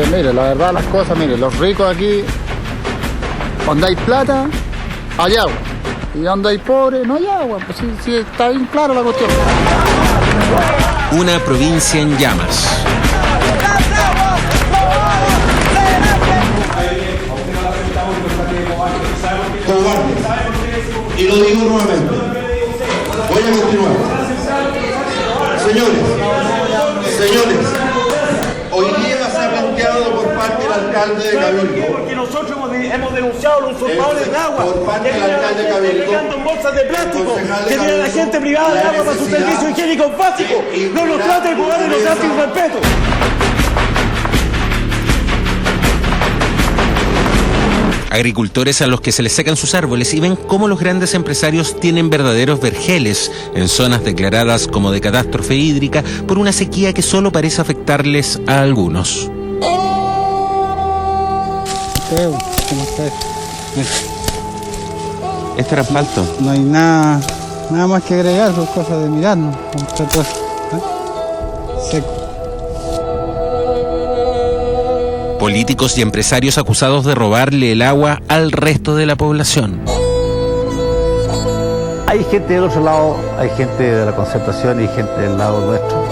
Mire, la verdad las cosas, mire, los ricos aquí, donde hay plata, hay agua. Y donde hay pobres, no hay agua. Pues sí, está bien claro la cuestión. Una provincia en llamas. Y lo digo nuevamente. Voy a continuar. Señores, hoy día se ha planteado por parte del alcalde de Cabildo. Porque nosotros hemos denunciado a los usurpadores de agua, Por parte que del tienen a la alcalde de gente Cabildo, entregando en bolsas de plástico, concejal de que tienen a la Cabildo, gente privada de la agua para sus necesidad servicios higiénicos básicos. No nos trate de jugar y nos trate sin respeto. Agricultores a los que se les secan sus árboles y ven cómo los grandes empresarios tienen verdaderos vergeles en zonas declaradas como de catástrofe hídrica por una sequía que solo parece afectarles a algunos. Este era asfalto. No hay nada más que agregar, son cosas de mirarnos. Seco. Políticos y empresarios acusados de robarle el agua al resto de la población. Hay gente del otro lado, hay gente de la concertación y gente del lado nuestro.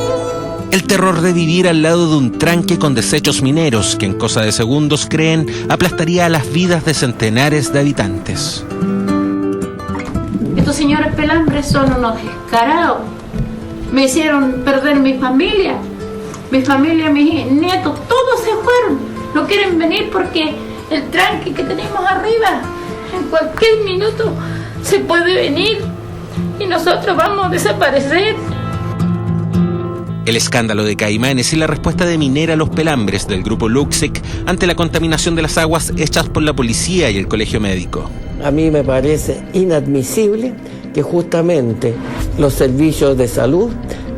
El terror de vivir al lado de un tranque con desechos mineros que en cosa de segundos creen aplastaría a las vidas de centenares de habitantes. Estos señores pelambres son unos descarados. Me hicieron perder mi familia, mis nietos, todos se fueron. No quieren venir porque el tranque que tenemos arriba, en cualquier minuto se puede venir y nosotros vamos a desaparecer. El escándalo de Caimanes y la respuesta de Minera Los Pelambres del grupo Luxic ante la contaminación de las aguas hechas por la policía y el colegio médico. A mí me parece inadmisible que justamente los servicios de salud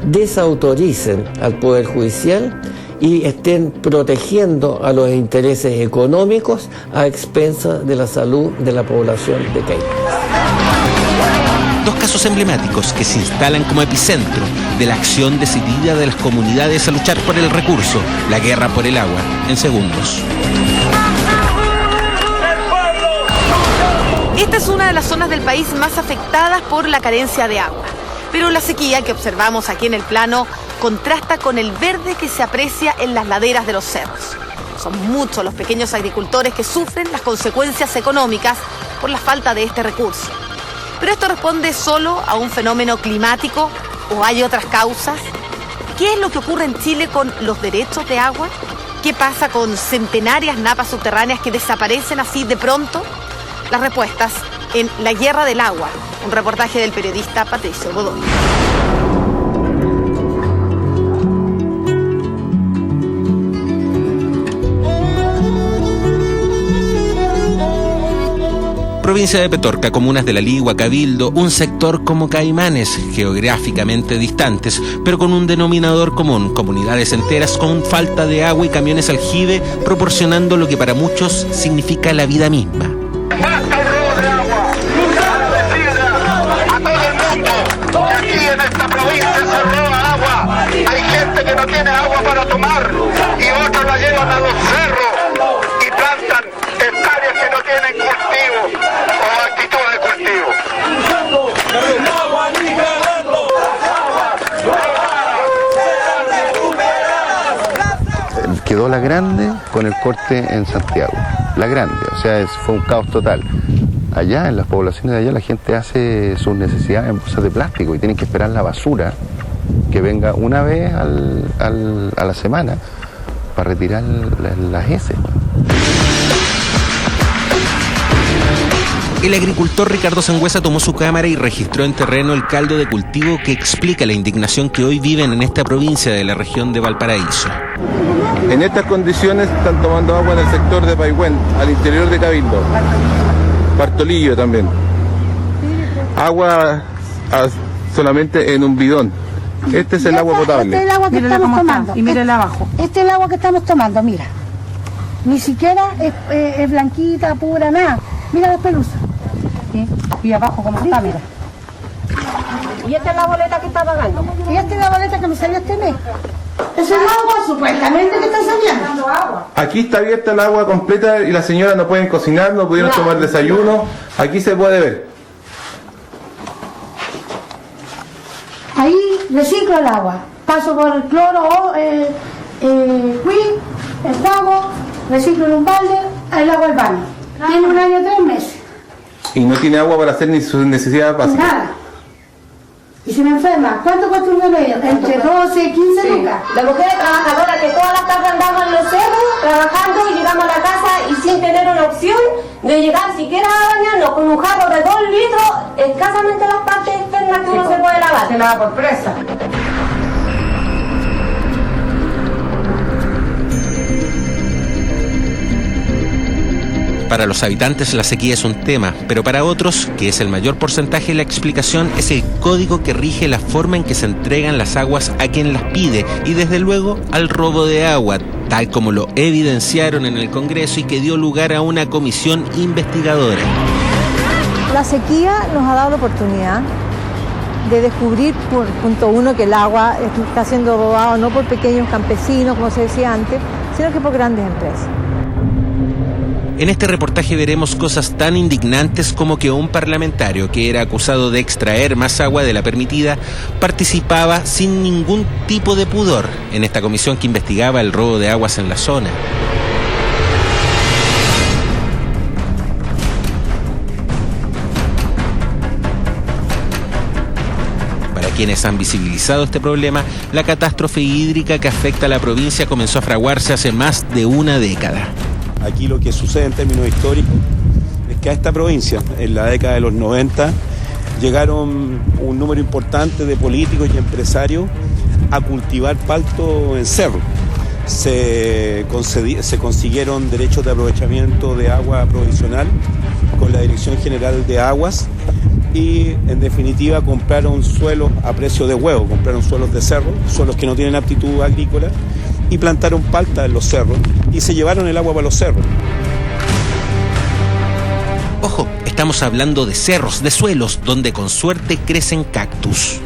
desautoricen al Poder Judicial y estén protegiendo a los intereses económicos a expensas de la salud de la población de Caimanes. Dos casos emblemáticos que se instalan como epicentro de la acción decidida de las comunidades a luchar por el recurso, la guerra por el agua, en segundos. Esta es una de las zonas del país más afectadas por la carencia de agua. Pero la sequía que observamos aquí en el plano contrasta con el verde que se aprecia en las laderas de los cerros. Son muchos los pequeños agricultores que sufren las consecuencias económicas por la falta de este recurso. ¿Pero esto responde solo a un fenómeno climático o hay otras causas? ¿Qué es lo que ocurre en Chile con los derechos de agua? ¿Qué pasa con centenarias napas subterráneas que desaparecen así de pronto? Las respuestas en La Guerra del Agua, un reportaje del periodista Patricio Godoy. Provincia de Petorca, comunas de La Ligua, Cabildo, un sector como Caimanes, geográficamente distantes, pero con un denominador común, comunidades enteras con falta de agua y camiones aljibe, proporcionando lo que para muchos significa la vida misma. ¡Basta el robo de agua! ¡Ya decirle a todo el mundo que aquí en esta provincia se roba agua! Hay gente que no tiene agua para tomar y otros la llevan a los cerros y plantan hectáreas que no tienen cultivo o actitud de cultivo. Quedó La Grande con el corte en Santiago. La Grande, o sea, fue un caos total. Allá, en las poblaciones de allá, la gente hace sus necesidades en bolsas de plástico y tienen que esperar la basura que venga una vez a la semana para retirar las heces. El agricultor Ricardo Sangüesa tomó su cámara y registró en terreno el caldo de cultivo que explica la indignación que hoy viven en esta provincia de la región de Valparaíso. En estas condiciones están tomando agua en el sector de Paihuén, al interior de Cabildo. Bartolillo también. Agua solamente en un bidón. Este es el agua potable. Este es el agua que estamos tomando. Y mírala abajo. Este es el agua que estamos tomando, mira. Ni siquiera es blanquita, pura, nada. Mira las pelusas. ¿Sí? Y abajo como está, mira. Y esta es la boleta que está pagando. Y esta es la boleta que me salió este mes. Esa es el agua supuestamente que está saliendo. Aquí está abierta el agua completa y las señoras no pueden cocinar, no pudieron tomar desayuno. Aquí se puede ver. Ahí reciclo el agua. Paso por el cloro, el jugo, reciclo en un balde, el agua al baño. Tiene 1 año y 3 meses. Y no tiene agua para hacer ni sus necesidades básicas. Nada. Y se me enferma. ¿Cuánto cuesta un remedio? Entre 12 y 15 lucas. La mujer trabajadora que todas las tardes andamos en los cerros, trabajando y llegamos a la casa y sin tener una opción de llegar siquiera a bañarnos con un jarro de 2 litros, escasamente las partes externas que uno se puede lavar. Se lava por presa. Para los habitantes la sequía es un tema, pero para otros, que es el mayor porcentaje, la explicación es el código que rige la forma en que se entregan las aguas a quien las pide y desde luego al robo de agua, tal como lo evidenciaron en el Congreso y que dio lugar a una comisión investigadora. La sequía nos ha dado la oportunidad de descubrir, por punto uno, que el agua está siendo robado no por pequeños campesinos, como se decía antes, sino que por grandes empresas. En este reportaje veremos cosas tan indignantes como que un parlamentario que era acusado de extraer más agua de la permitida participaba sin ningún tipo de pudor en esta comisión que investigaba el robo de aguas en la zona. Para quienes han visibilizado este problema, la catástrofe hídrica que afecta a la provincia comenzó a fraguarse hace más de una década. Aquí lo que sucede en términos históricos es que a esta provincia, en la década de los 90, llegaron un número importante de políticos y empresarios a cultivar palto en cerro. Se consiguieron derechos de aprovechamiento de agua provisional con la Dirección General de Aguas y, en definitiva, compraron suelos a precio de huevo, compraron suelos de cerro, suelos que no tienen aptitud agrícola, y plantaron palta en los cerros y se llevaron el agua para los cerros. Ojo, estamos hablando de cerros, de suelos, donde con suerte crecen cactus.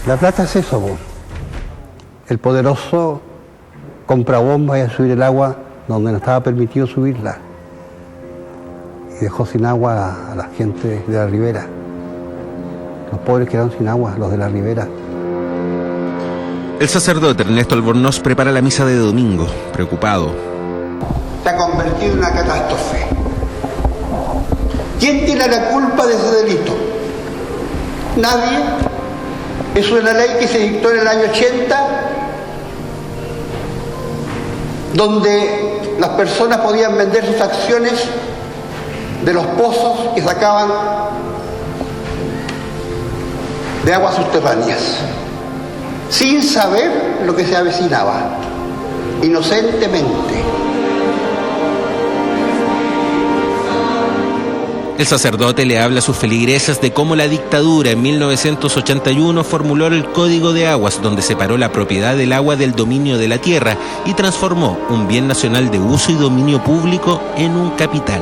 La plata es eso, po. El poderoso compra bombas y a subir el agua donde no estaba permitido subirla. Y dejó sin agua a la gente de la ribera. Los pobres quedaron sin agua, los de la ribera. El sacerdote Ernesto Albornoz prepara la misa de domingo, preocupado. Se ha convertido en una catástrofe. ¿Quién tiene la culpa de ese delito? Nadie. Es una ley que se dictó en el año 80, donde las personas podían vender sus acciones de los pozos que sacaban de aguas subterráneas, sin saber lo que se avecinaba, inocentemente. El sacerdote le habla a sus feligreses de cómo la dictadura en 1981 formuló el Código de Aguas, donde separó la propiedad del agua del dominio de la tierra y transformó un bien nacional de uso y dominio público en un capital.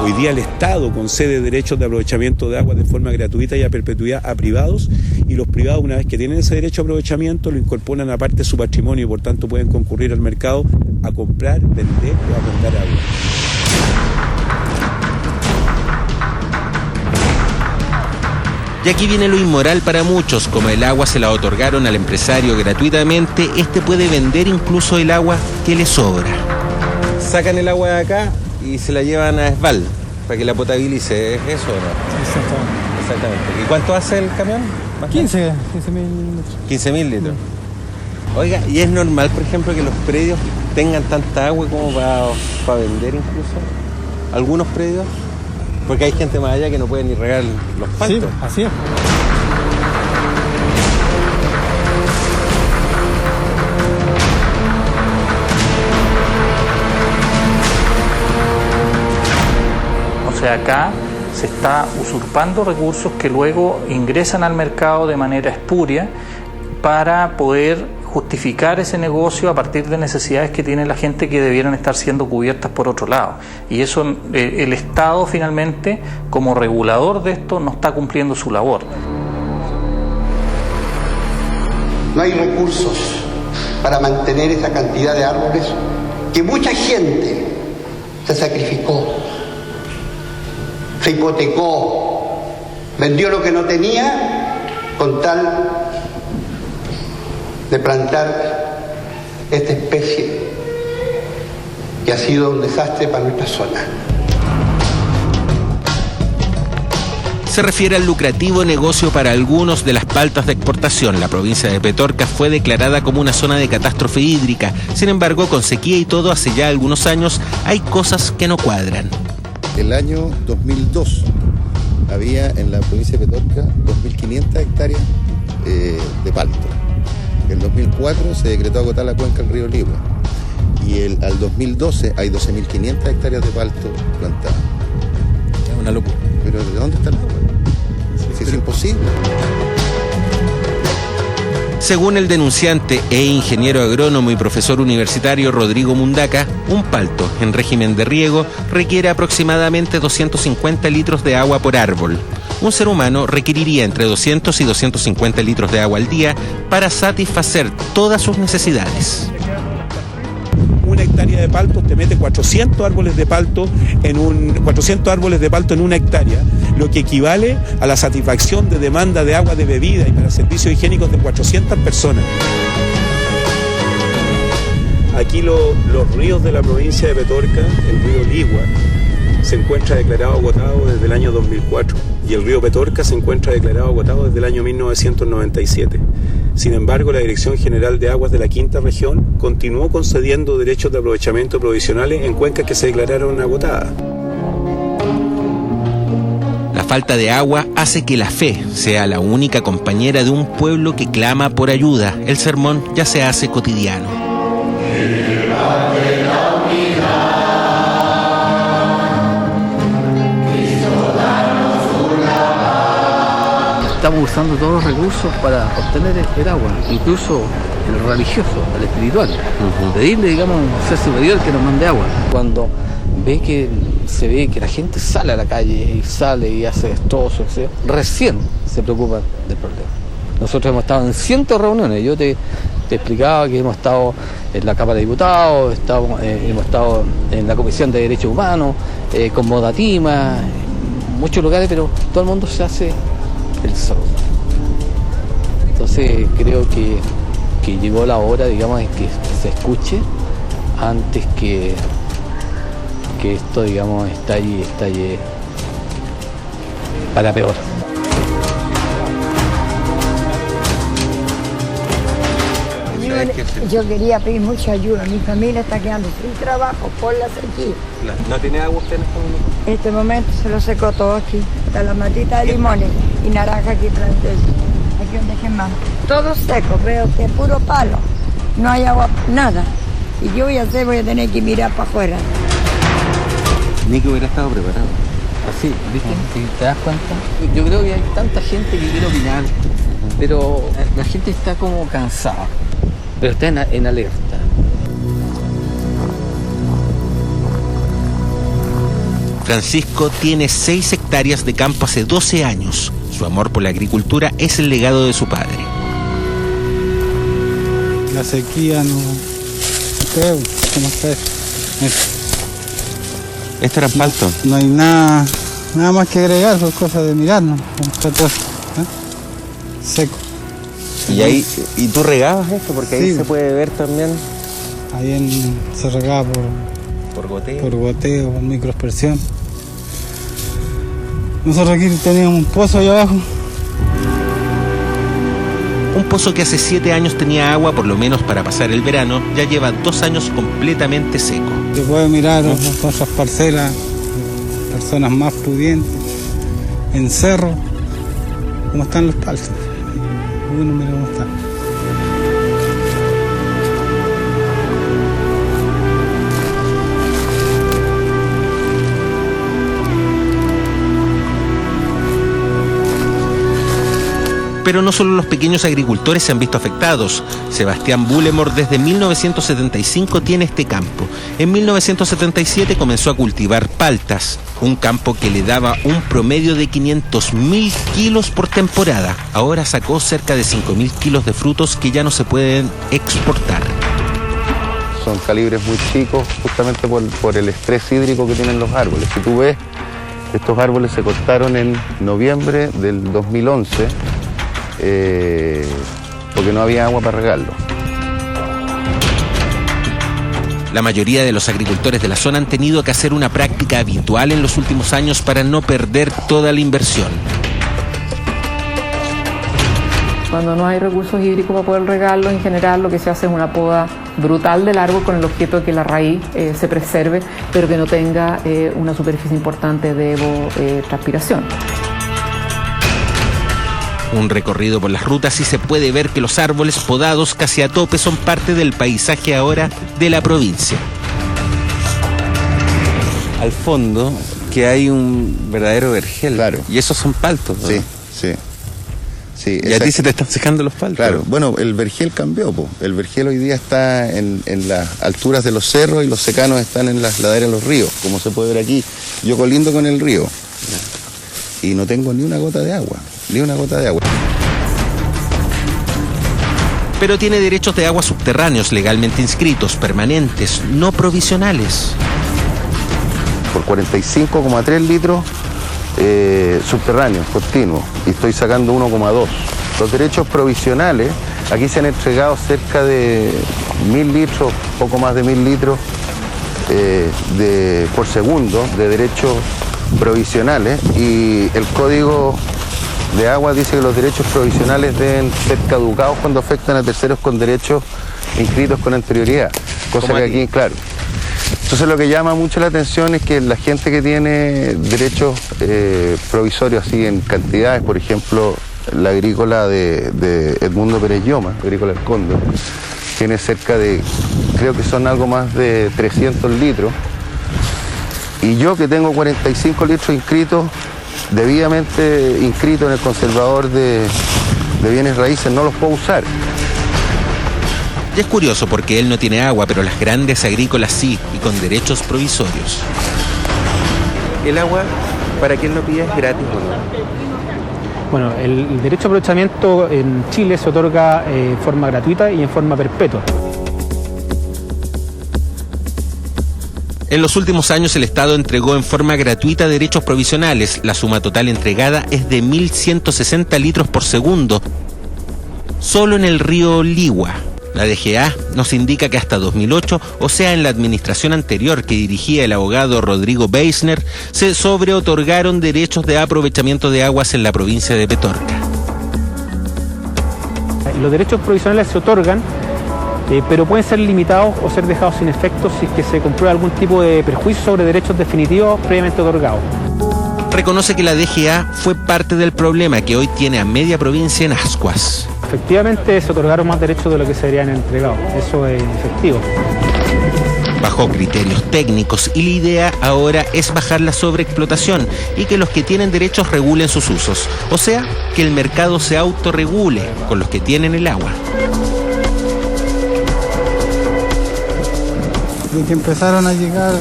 Hoy día el Estado concede derechos de aprovechamiento de agua de forma gratuita y a perpetuidad a privados, y los privados, una vez que tienen ese derecho de aprovechamiento, lo incorporan a parte de su patrimonio y por tanto pueden concurrir al mercado a comprar, vender o arrendar agua. Y aquí viene lo inmoral para muchos. Como el agua se la otorgaron al empresario gratuitamente, este puede vender incluso el agua que le sobra. Sacan el agua de acá y se la llevan a Esval para que la potabilice, ¿es eso o no? Exactamente. ¿Y cuánto hace el camión? 15.000 litros. 15.000 litros. Oiga, ¿y es normal, por ejemplo, que los predios tengan tanta agua como para vender incluso? ¿Algunos predios? Porque hay gente más allá que no puede ni regar los pastos. Sí, así es. O sea, acá se está usurpando recursos que luego ingresan al mercado de manera espuria para poder justificar ese negocio a partir de necesidades que tiene la gente que debieran estar siendo cubiertas por otro lado. Y eso el Estado finalmente, como regulador de esto, no está cumpliendo su labor. No hay recursos para mantener esa cantidad de árboles que mucha gente se sacrificó, se hipotecó, vendió lo que no tenía con tal de plantar esta especie que ha sido un desastre para nuestra zona. Se refiere al lucrativo negocio para algunos de las paltas de exportación. La provincia de Petorca fue declarada como una zona de catástrofe hídrica. Sin embargo, con sequía y todo, hace ya algunos años, hay cosas que no cuadran. El año 2002 había en la provincia de Petorca 2.500 hectáreas de palto. En 2004 se decretó agotar la cuenca del río Ligua. Y al 2012 hay 12.500 hectáreas de palto plantadas. Es una locura. Pero ¿de dónde está el agua? Si es imposible. Según el denunciante e ingeniero agrónomo y profesor universitario Rodrigo Mundaca, un palto en régimen de riego requiere aproximadamente 250 litros de agua por árbol. Un ser humano requeriría entre 200 y 250 litros de agua al día para satisfacer todas sus necesidades. Una hectárea de palto te mete 400 árboles de palto en una hectárea, lo que equivale a la satisfacción de demanda de agua de bebida y para servicios higiénicos de 400 personas. Aquí los ríos de la provincia de Petorca, el río Ligua, se encuentra declarado agotado desde el año 2004 y el río Petorca se encuentra declarado agotado desde el año 1997. Sin embargo, la Dirección General de Aguas de la Quinta Región continuó concediendo derechos de aprovechamiento provisionales en cuencas que se declararon agotadas. La falta de agua hace que la fe sea la única compañera de un pueblo que clama por ayuda. El sermón ya se hace cotidiano. Estamos usando todos los recursos para obtener el agua, incluso el religioso, el espiritual. Pedirle, digamos, a un ser superior que nos mande agua. Cuando se ve que la gente sale a la calle y sale y hace destrozos, recién se preocupan del problema. Nosotros hemos estado en cientos de reuniones. Yo te explicaba que hemos estado en la Cámara de Diputados, hemos estado en la Comisión de Derechos Humanos, con Modatima, en muchos lugares, pero todo el mundo se hace el sordo. Entonces creo que llegó la hora, digamos, en que se escuche antes que esto, digamos, estalle para peor. Yo quería pedir mucha ayuda. Mi familia está quedando sin trabajo por la sequía. ¿No tiene agua usted en este momento? En este momento se lo secó todo aquí. Está la matita de limones y naranja aquí planté. Aquí donde dejé más. Todo seco, veo que es puro palo. No hay agua, nada. Y yo voy a tener que mirar para afuera. Ni que hubiera estado preparado. Así, ¿viste? Si te das cuenta. Yo creo que hay tanta gente que quiere opinar, pero la gente está como cansada. Pero está en alerta. Francisco tiene 6 hectáreas de campo hace 12 años. Su amor por la agricultura es el legado de su padre. La sequía no creo, ¿cómo está? ¿Esto era palto? No hay nada más que agregar, son cosas de mirarnos. Está todo seco. ¿Y tú regabas esto? Porque ahí se puede ver también. Ahí se regaba por goteo. Por goteo, por microaspersión. Nosotros aquí teníamos un pozo ahí abajo. Un pozo que hace 7 años tenía agua, por lo menos para pasar el verano, ya lleva 2 años completamente seco. Se puede mirar otras parcelas, personas más pudientes, en cerro, cómo están los paltos. Uno mira cómo está. Pero no solo los pequeños agricultores se han visto afectados. Sebastián Bullemor desde 1975 tiene este campo. En 1977 comenzó a cultivar paltas, un campo que le daba un promedio de 500.000 kilos por temporada. Ahora sacó cerca de 5.000 kilos de frutos que ya no se pueden exportar. Son calibres muy chicos justamente por el estrés hídrico que tienen los árboles. Si tú ves, estos árboles se cortaron en noviembre del 2011 porque no había agua para regarlo. La mayoría de los agricultores de la zona han tenido que hacer una práctica habitual en los últimos años para no perder toda la inversión. Cuando no hay recursos hídricos para poder regarlo, en general lo que se hace es una poda brutal del árbol con el objeto de que la raíz se preserve, pero que no tenga una superficie importante de evapotranspiración. Un recorrido por las rutas y se puede ver que los árboles podados casi a tope son parte del paisaje ahora de la provincia. Al fondo que hay un verdadero vergel. Claro. Y esos son paltos, ¿no? Sí, sí. Sí, y a ti se te están secando los paltos. Claro, bueno, el vergel cambió, po. El vergel hoy día está en las alturas de los cerros y los secanos están en las laderas de los ríos, como se puede ver aquí. Yo colindo con el río y no tengo ni una gota de agua, ni una gota de agua. Pero tiene derechos de agua subterráneos legalmente inscritos, permanentes, no provisionales. Por 45,3 litros subterráneos, continuos, y estoy sacando 1,2. Los derechos provisionales, aquí se han entregado cerca de 1.000 litros, poco más de 1.000 litros por segundo de derechos provisionales, y el Código de Agua dice que los derechos provisionales deben ser caducados cuando afectan a terceros con derechos inscritos con anterioridad, cosa que aquí, claro. Entonces lo que llama mucho la atención es que la gente que tiene derechos provisorios así en cantidades, por ejemplo, la agrícola de Edmundo Pérez Lloma, agrícola del Cóndor, tiene cerca de, creo que son algo más de 300 litros, y yo que tengo 45 litros inscritos, debidamente inscritos en el conservador de bienes raíces, no los puedo usar. Y es curioso porque él no tiene agua, pero las grandes agrícolas sí, y con derechos provisorios. ¿El agua, para quien lo pide, es gratis o no? Bueno, el derecho a aprovechamiento en Chile se otorga en forma gratuita y en forma perpetua. En los últimos años el Estado entregó en forma gratuita derechos provisionales. La suma total entregada es de 1.160 litros por segundo, solo en el río Ligua. La DGA nos indica que hasta 2008, o sea en la administración anterior que dirigía el abogado Rodrigo Beisner, se sobreotorgaron derechos de aprovechamiento de aguas en la provincia de Petorca. Los derechos provisionales se otorgan, pero pueden ser limitados o ser dejados sin efecto si es que se comprueba algún tipo de perjuicio sobre derechos definitivos previamente otorgados. Reconoce que la DGA fue parte del problema que hoy tiene a media provincia en ascuas. Efectivamente se otorgaron más derechos de lo que se habrían entregado, eso es efectivo. Bajo criterios técnicos, y la idea ahora es bajar la sobreexplotación y que los que tienen derechos regulen sus usos, o sea, que el mercado se autorregule con los que tienen el agua. De que empezaron a llegar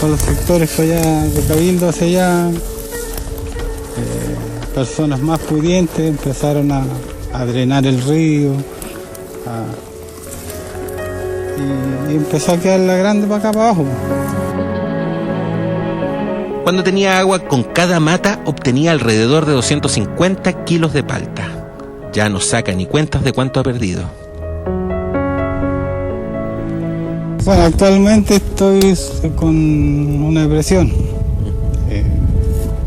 con los sectores allá de Cabildo hacia allá, personas más pudientes empezaron a drenar el río y empezó a quedar la grande para acá para abajo. Cuando tenía agua con cada mata obtenía alrededor de 250 kilos de palta. Ya no saca ni cuentas de cuánto ha perdido. Bueno, actualmente estoy con una depresión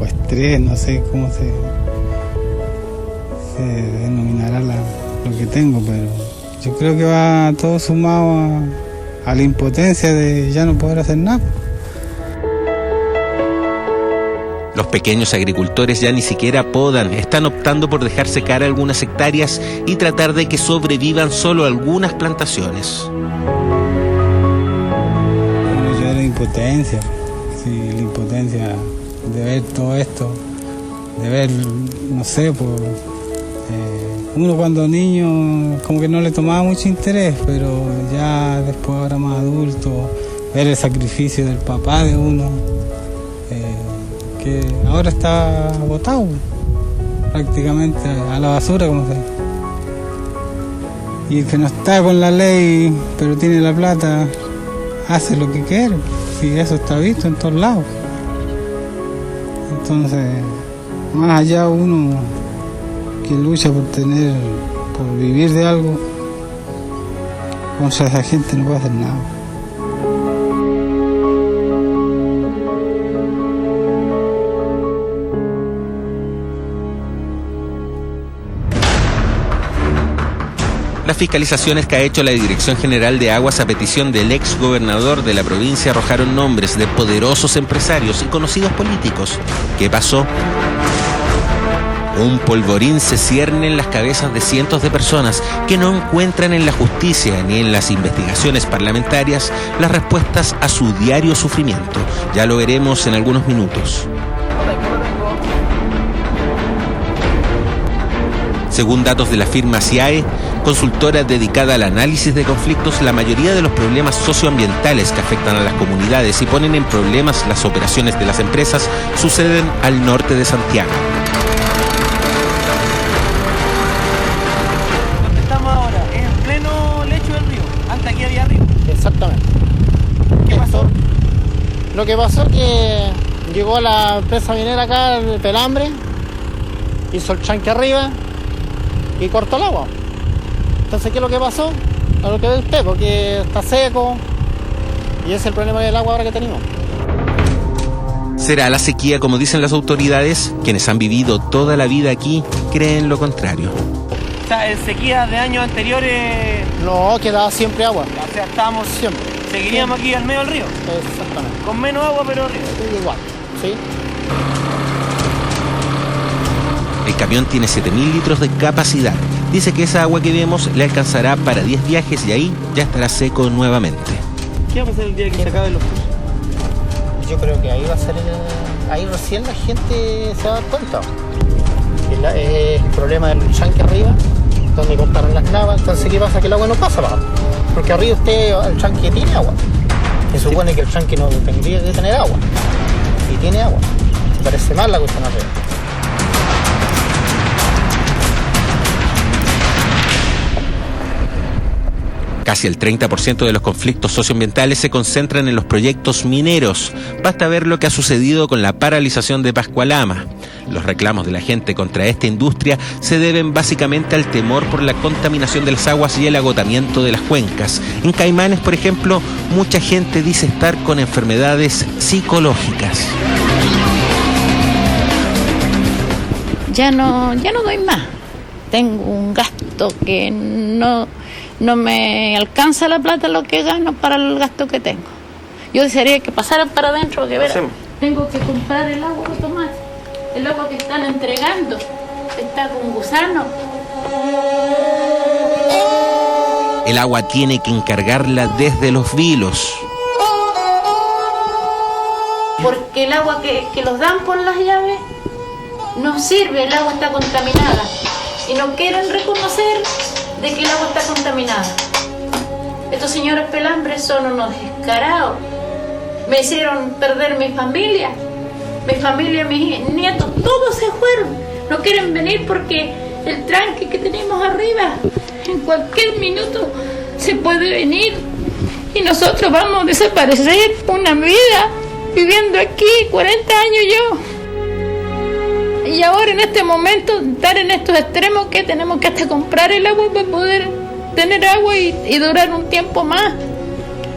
o estrés, no sé cómo se denominará lo que tengo, pero yo creo que va todo sumado a la impotencia de ya no poder hacer nada. Los pequeños agricultores ya ni siquiera podan, están optando por dejar secar algunas hectáreas y tratar de que sobrevivan solo algunas plantaciones. Impotencia, sí, la impotencia de ver todo esto, de ver, no sé, pues, Uno cuando niño como que no le tomaba mucho interés, pero ya después ahora más adulto, ver el sacrificio del papá de uno, que ahora está botado prácticamente a la basura, como se dice. Y el que no está con la ley, pero tiene la plata, hace lo que quiere, y eso está visto en todos lados. Entonces, más allá uno que lucha por vivir de algo, contra esa gente no puede hacer nada. Las fiscalizaciones que ha hecho la Dirección General de Aguas a petición del ex gobernador de la provincia arrojaron nombres de poderosos empresarios y conocidos políticos. ¿Qué pasó? Un polvorín se cierne en las cabezas de cientos de personas que no encuentran en la justicia ni en las investigaciones parlamentarias las respuestas a su diario sufrimiento. Ya lo veremos en algunos minutos. Según datos de la firma CIAE, consultora dedicada al análisis de conflictos, la mayoría de los problemas socioambientales que afectan a las comunidades y ponen en problemas las operaciones de las empresas suceden al norte de Santiago. ¿Dónde estamos ahora? En pleno lecho del río. Antes aquí había río. Exactamente. ¿Qué pasó? Lo que pasó es que llegó la empresa minera acá, el Pelambre, hizo el chanque arriba y cortó el agua. Entonces, ¿qué es lo que pasó? A lo que ve usted, porque está seco y ese es el problema del agua ahora que tenemos. ¿Será la sequía, como dicen las autoridades? Quienes han vivido toda la vida aquí creen lo contrario. O sea, en sequías de años anteriores... No, quedaba siempre agua. O sea, estábamos siempre. Seguiríamos aquí al medio del río. Exactamente. Con menos agua, pero río. Igual, ¿sí? El camión tiene 7.000 litros de capacidad. Dice que esa agua que vemos le alcanzará para 10 viajes y ahí ya estará seco nuevamente. ¿Qué va a pasar el día que se acaben los cursos? Yo creo que ahí va a ser ahí recién la gente se va a dar cuenta. El problema del chanque arriba, donde cortaron las navas. Entonces, ¿qué pasa? Que el agua no pasa para abajo. Porque arriba el chanque tiene agua. Se supone que el chanque no tendría que tener agua. Y tiene agua. Me parece mal la cuestión arriba. Casi el 30% de los conflictos socioambientales se concentran en los proyectos mineros. Basta ver lo que ha sucedido con la paralización de Pascualama. Los reclamos de la gente contra esta industria se deben básicamente al temor por la contaminación de las aguas y el agotamiento de las cuencas. En Caimanes, por ejemplo, mucha gente dice estar con enfermedades psicológicas. Ya no doy más. Tengo un gasto que no me alcanza la plata lo que gano para el gasto que tengo. Yo desearía que pasaran para adentro, porque verá, tengo que comprar el agua para tomar. El agua que están entregando está con gusano. El agua tiene que encargarla desde los vilos. Porque el agua que los dan por las llaves no sirve, el agua está contaminada. Y no quieren reconocer de que el agua está contaminada. Estos señores Pelambres son unos descarados. Me hicieron perder mi familia, mis nietos, todos se fueron. No quieren venir porque el tranque que tenemos arriba en cualquier minuto se puede venir y nosotros vamos a desaparecer una vida viviendo aquí 40 años yo. Y ahora en este momento estar en estos extremos que tenemos que hasta comprar el agua para poder tener agua y durar un tiempo más.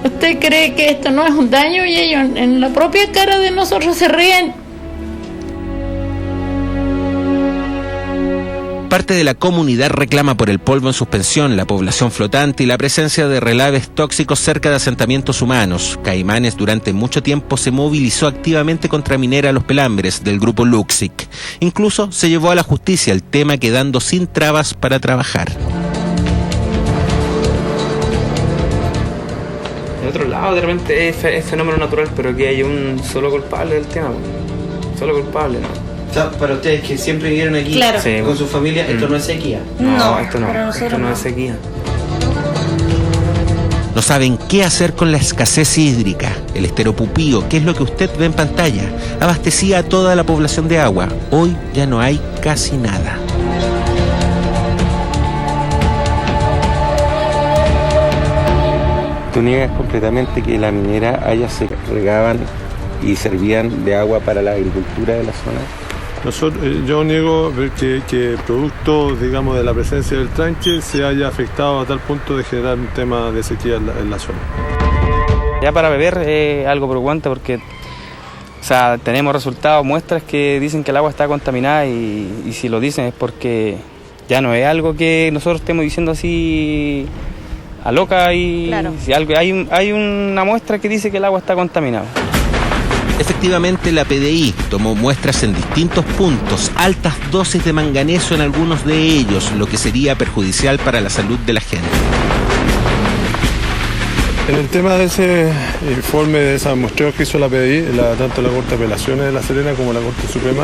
¿Usted cree que esto no es un daño? Y ellos en la propia cara de nosotros se ríen. Parte de la comunidad reclama por el polvo en suspensión, la población flotante y la presencia de relaves tóxicos cerca de asentamientos humanos. Caimanes durante mucho tiempo se movilizó activamente contra Minera Los Pelambres del grupo Luxic. Incluso se llevó a la justicia el tema, quedando sin trabas para trabajar. En otro lado, de repente es fenómeno natural, pero que hay un solo culpable del tema. Solo culpable, ¿no? O sea, para ustedes que siempre vivieron aquí Claro. Sí. con su familia, esto no es sequía. No, esto no. para nosotros Esto no no. es sequía. No saben qué hacer con la escasez hídrica. El estero Pupío, que es lo que usted ve en pantalla, abastecía a toda la población de agua. Hoy ya no hay casi nada. ¿Tú niegas completamente que la minera allá se regaban y servían de agua para la agricultura de la zona? Yo niego que producto, digamos, de la presencia del tranque se haya afectado a tal punto de generar un tema de sequía en la zona. Ya para beber es algo preocupante porque, o sea, tenemos resultados, muestras que dicen que el agua está contaminada y si lo dicen es porque ya no es algo que nosotros estemos diciendo así a loca y Claro. si algo, hay una muestra que dice que el agua está contaminada. Efectivamente, la PDI tomó muestras en distintos puntos, altas dosis de manganeso en algunos de ellos, lo que sería perjudicial para la salud de la gente. En el tema de ese informe, de esos muestreos que hizo la PDI, tanto la Corte de Apelaciones de La Serena como la Corte Suprema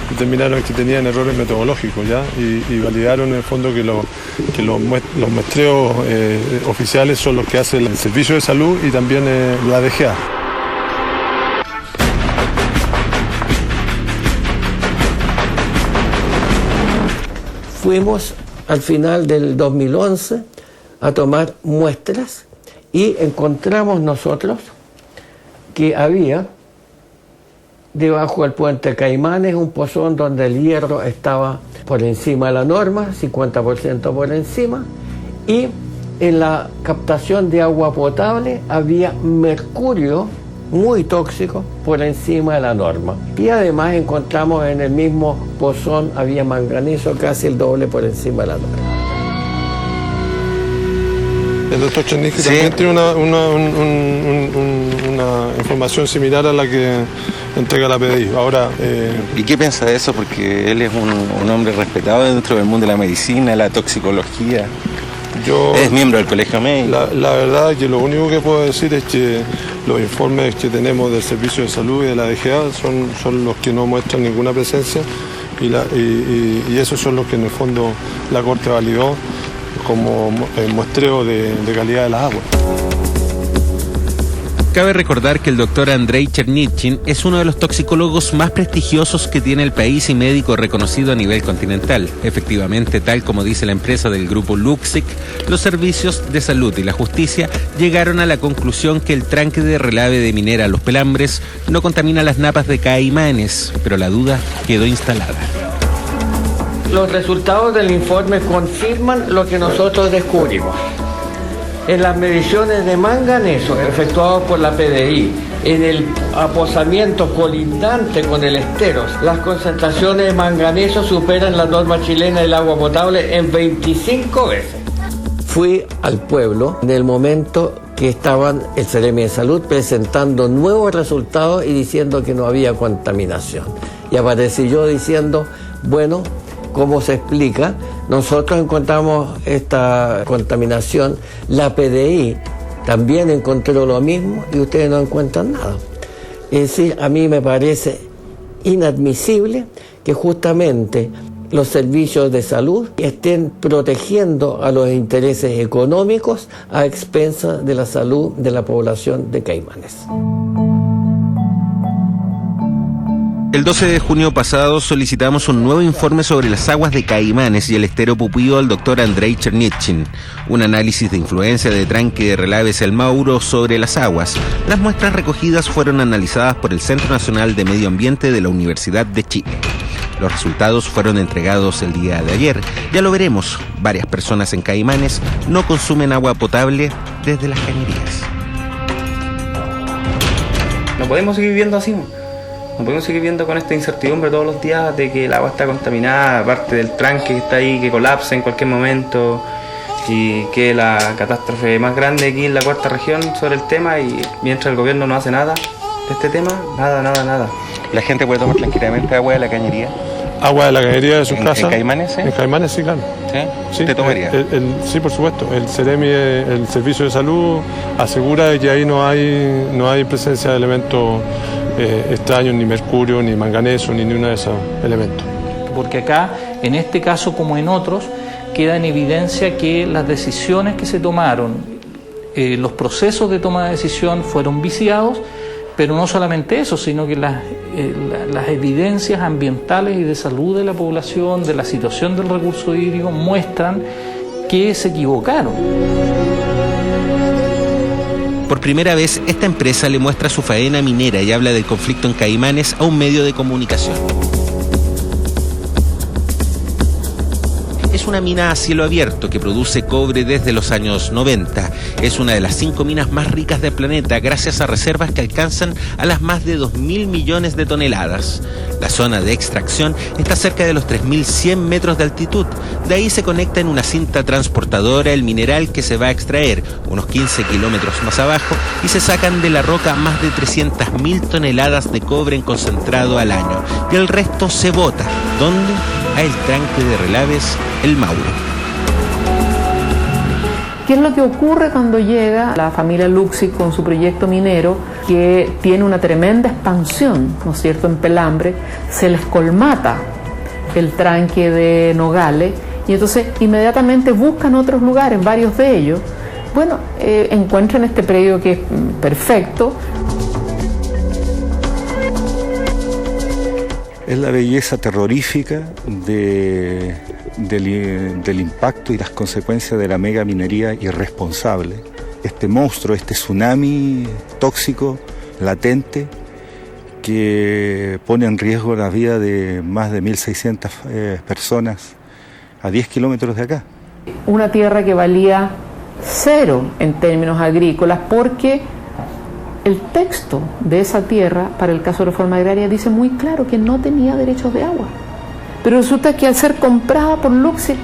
determinaron que tenían errores metodológicos, ¿ya? Y validaron en el fondo que los muestreos oficiales son los que hace el Servicio de Salud y también la DGA. Fuimos al final del 2011 a tomar muestras y encontramos nosotros que había debajo del puente Caimanes un pozón donde el hierro estaba por encima de la norma, 50% por encima, y en la captación de agua potable había mercurio muy tóxico por encima de la norma. Y además encontramos en el mismo pozón había manganeso casi el doble por encima de la norma. El doctor Cherniski también tiene una información similar a la que entrega la PDI. Ahora, ¿y qué piensa de eso? Porque él es un hombre respetado dentro del mundo de la medicina, la toxicología. Es miembro del Colegio Médico. La verdad es que lo único que puedo decir es que los informes que tenemos del Servicio de Salud y de la DGA son los que no muestran ninguna presencia y esos son los que en el fondo la Corte validó como muestreo de calidad de las aguas. Cabe recordar que el doctor Andrei Chernivtsin es uno de los toxicólogos más prestigiosos que tiene el país y médico reconocido a nivel continental. Efectivamente, tal como dice la empresa del grupo Luxic, los servicios de salud y la justicia llegaron a la conclusión que el tranque de relave de minera Los Pelambres no contamina las napas de Caimanes, pero la duda quedó instalada. Los resultados del informe confirman lo que nosotros descubrimos. En las mediciones de manganeso efectuadas por la PDI, en el aposamiento colindante con el esteros, las concentraciones de manganeso superan la norma chilena del agua potable en 25 veces. Fui al pueblo en el momento que estaban el Seremi de Salud presentando nuevos resultados y diciendo que no había contaminación. Y aparecí yo diciendo, bueno, ¿cómo se explica? Nosotros encontramos esta contaminación, la PDI también encontró lo mismo y ustedes no encuentran nada. Es decir, a mí me parece inadmisible que justamente los servicios de salud estén protegiendo a los intereses económicos a expensas de la salud de la población de Caimanes. El 12 de junio pasado solicitamos un nuevo informe sobre las aguas de Caimanes y el estero Pupío al doctor Andrei Chernivtsin, un análisis de influencia de tranque de relaves El Mauro sobre las aguas. Las muestras recogidas fueron analizadas por el Centro Nacional de Medio Ambiente de la Universidad de Chile. Los resultados fueron entregados el día de ayer. Ya lo veremos, varias personas en Caimanes no consumen agua potable desde las cañerías. No podemos seguir viviendo así. No podemos seguir viviendo con esta incertidumbre todos los días de que el agua está contaminada, aparte del tranque que está ahí, que colapsa en cualquier momento y que la catástrofe más grande aquí en la cuarta región sobre el tema y mientras el gobierno no hace nada de este tema, nada. ¿La gente puede tomar tranquilamente agua de la cañería? agua de la cañería de sus casas. ¿En Caimanes? En Caimanes, sí, claro. ¿Sí? ¿Te tomaría? Sí, por supuesto. El Ceremi, el Servicio de Salud, asegura de que ahí no hay presencia de elementos extraños, ni mercurio, ni manganeso, ni uno de esos elementos. Porque acá, en este caso como en otros, queda en evidencia que las decisiones que se tomaron, los procesos de toma de decisión fueron viciados, pero no solamente eso, sino que las evidencias ambientales y de salud de la población, de la situación del recurso hídrico, muestran que se equivocaron. Por primera vez, esta empresa le muestra su faena minera y habla del conflicto en Caimanes a un medio de comunicación. Es una mina a cielo abierto que produce cobre desde los años 90. Es una de las 5 minas más ricas del planeta gracias a reservas que alcanzan a las más de 2.000 millones de toneladas. La zona de extracción está cerca de los 3.100 metros de altitud. De ahí se conecta en una cinta transportadora el mineral que se va a extraer, unos 15 kilómetros más abajo, y se sacan de la roca más de 300.000 toneladas de cobre en concentrado al año. Y el resto se bota. ¿Dónde? A el tranque de Relaves, el Mauro. ¿Qué es lo que ocurre cuando llega la familia Luxic con su proyecto minero, que tiene una tremenda expansión, ¿no es cierto?, en Pelambre? Se les colmata el tranque de Nogales y entonces inmediatamente buscan otros lugares, varios de ellos. Bueno, encuentran este predio que es perfecto. Es la belleza terrorífica del impacto y las consecuencias de la mega minería irresponsable. Este monstruo, este tsunami tóxico, latente, que pone en riesgo la vida de más de 1.600 personas a 10 kilómetros de acá. Una tierra que valía cero en términos agrícolas, porque el texto de esa tierra, para el caso de reforma agraria, dice muy claro que no tenía derechos de agua. Pero resulta que al ser comprada por Luxic,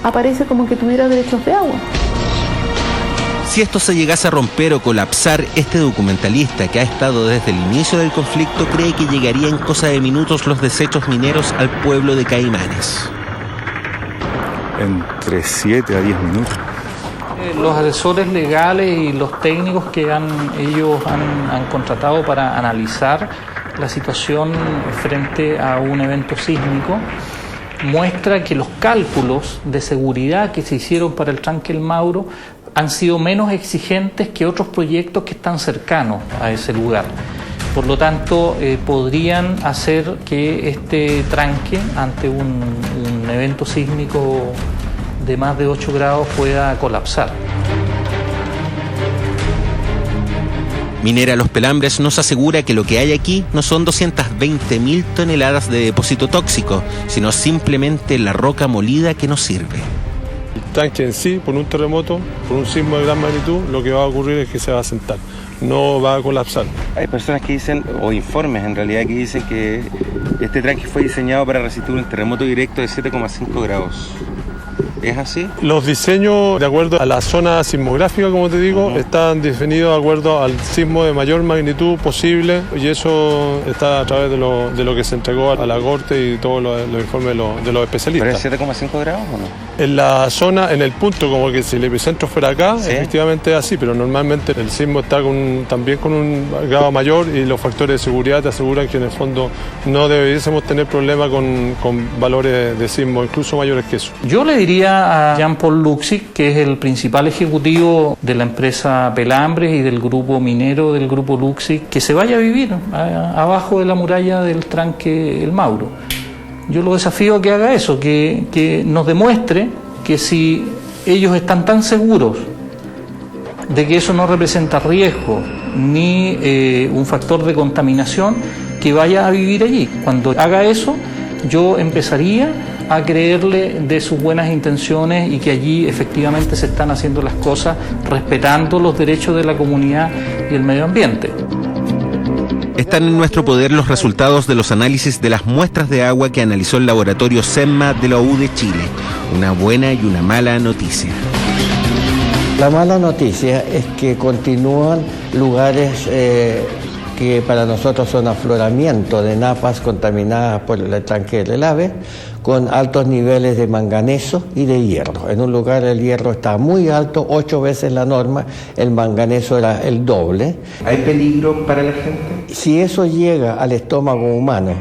aparece como que tuviera derechos de agua. Si esto se llegase a romper o colapsar, este documentalista, que ha estado desde el inicio del conflicto, cree que llegaría en cosa de minutos los desechos mineros al pueblo de Caimanes. Entre 7 a 10 minutos. Los asesores legales y los técnicos que ellos han contratado para analizar la situación frente a un evento sísmico muestra que los cálculos de seguridad que se hicieron para el tranque El Mauro han sido menos exigentes que otros proyectos que están cercanos a ese lugar. Por lo tanto, podrían hacer que este tranque, ante un evento sísmico de más de 8 grados, pueda colapsar. Minera Los Pelambres nos asegura que lo que hay aquí no son 220.000 toneladas de depósito tóxico, sino simplemente la roca molida que nos sirve. El tranque en sí, por un terremoto, por un sismo de gran magnitud, lo que va a ocurrir es que se va a sentar, no va a colapsar. Hay personas que dicen, o informes en realidad, que dicen que este tranque fue diseñado para resistir un terremoto directo de 7,5 grados. ¿Es así? Los diseños, de acuerdo a la zona sismográfica, como te digo, están definidos de acuerdo al sismo de mayor magnitud posible, y eso está a través de lo que se entregó a la Corte y todos los informes de los especialistas. ¿Pero es 7,5 grados o no? En la zona, en el punto, como que si el epicentro fuera acá, ¿sí? Efectivamente es así, pero normalmente el sismo está también con un grado mayor, y los factores de seguridad te aseguran que en el fondo no debiésemos tener problemas con valores de sismo incluso mayores que eso. Yo le diría a Jean-Paul Luxic, que es el principal ejecutivo de la empresa Pelambres y del grupo minero del grupo Luxic, que se vaya a vivir abajo de la muralla del tranque El Mauro. Yo lo desafío a que haga eso, que nos demuestre que si ellos están tan seguros de que eso no representa riesgo ni un factor de contaminación, que vaya a vivir allí. Cuando haga eso, yo empezaría a creerle de sus buenas intenciones y que allí efectivamente se están haciendo las cosas respetando los derechos de la comunidad y el medio ambiente. Están en nuestro poder los resultados de los análisis de las muestras de agua que analizó el laboratorio SEMMA de la U de Chile. Una buena y una mala noticia. La mala noticia es que continúan lugares que para nosotros son afloramientos de napas contaminadas por el tranque del Elave, con altos niveles de manganeso y de hierro. En un lugar el hierro está muy alto, 8 veces la norma, el manganeso era el doble. ¿Hay peligro para la gente? Si eso llega al estómago humano,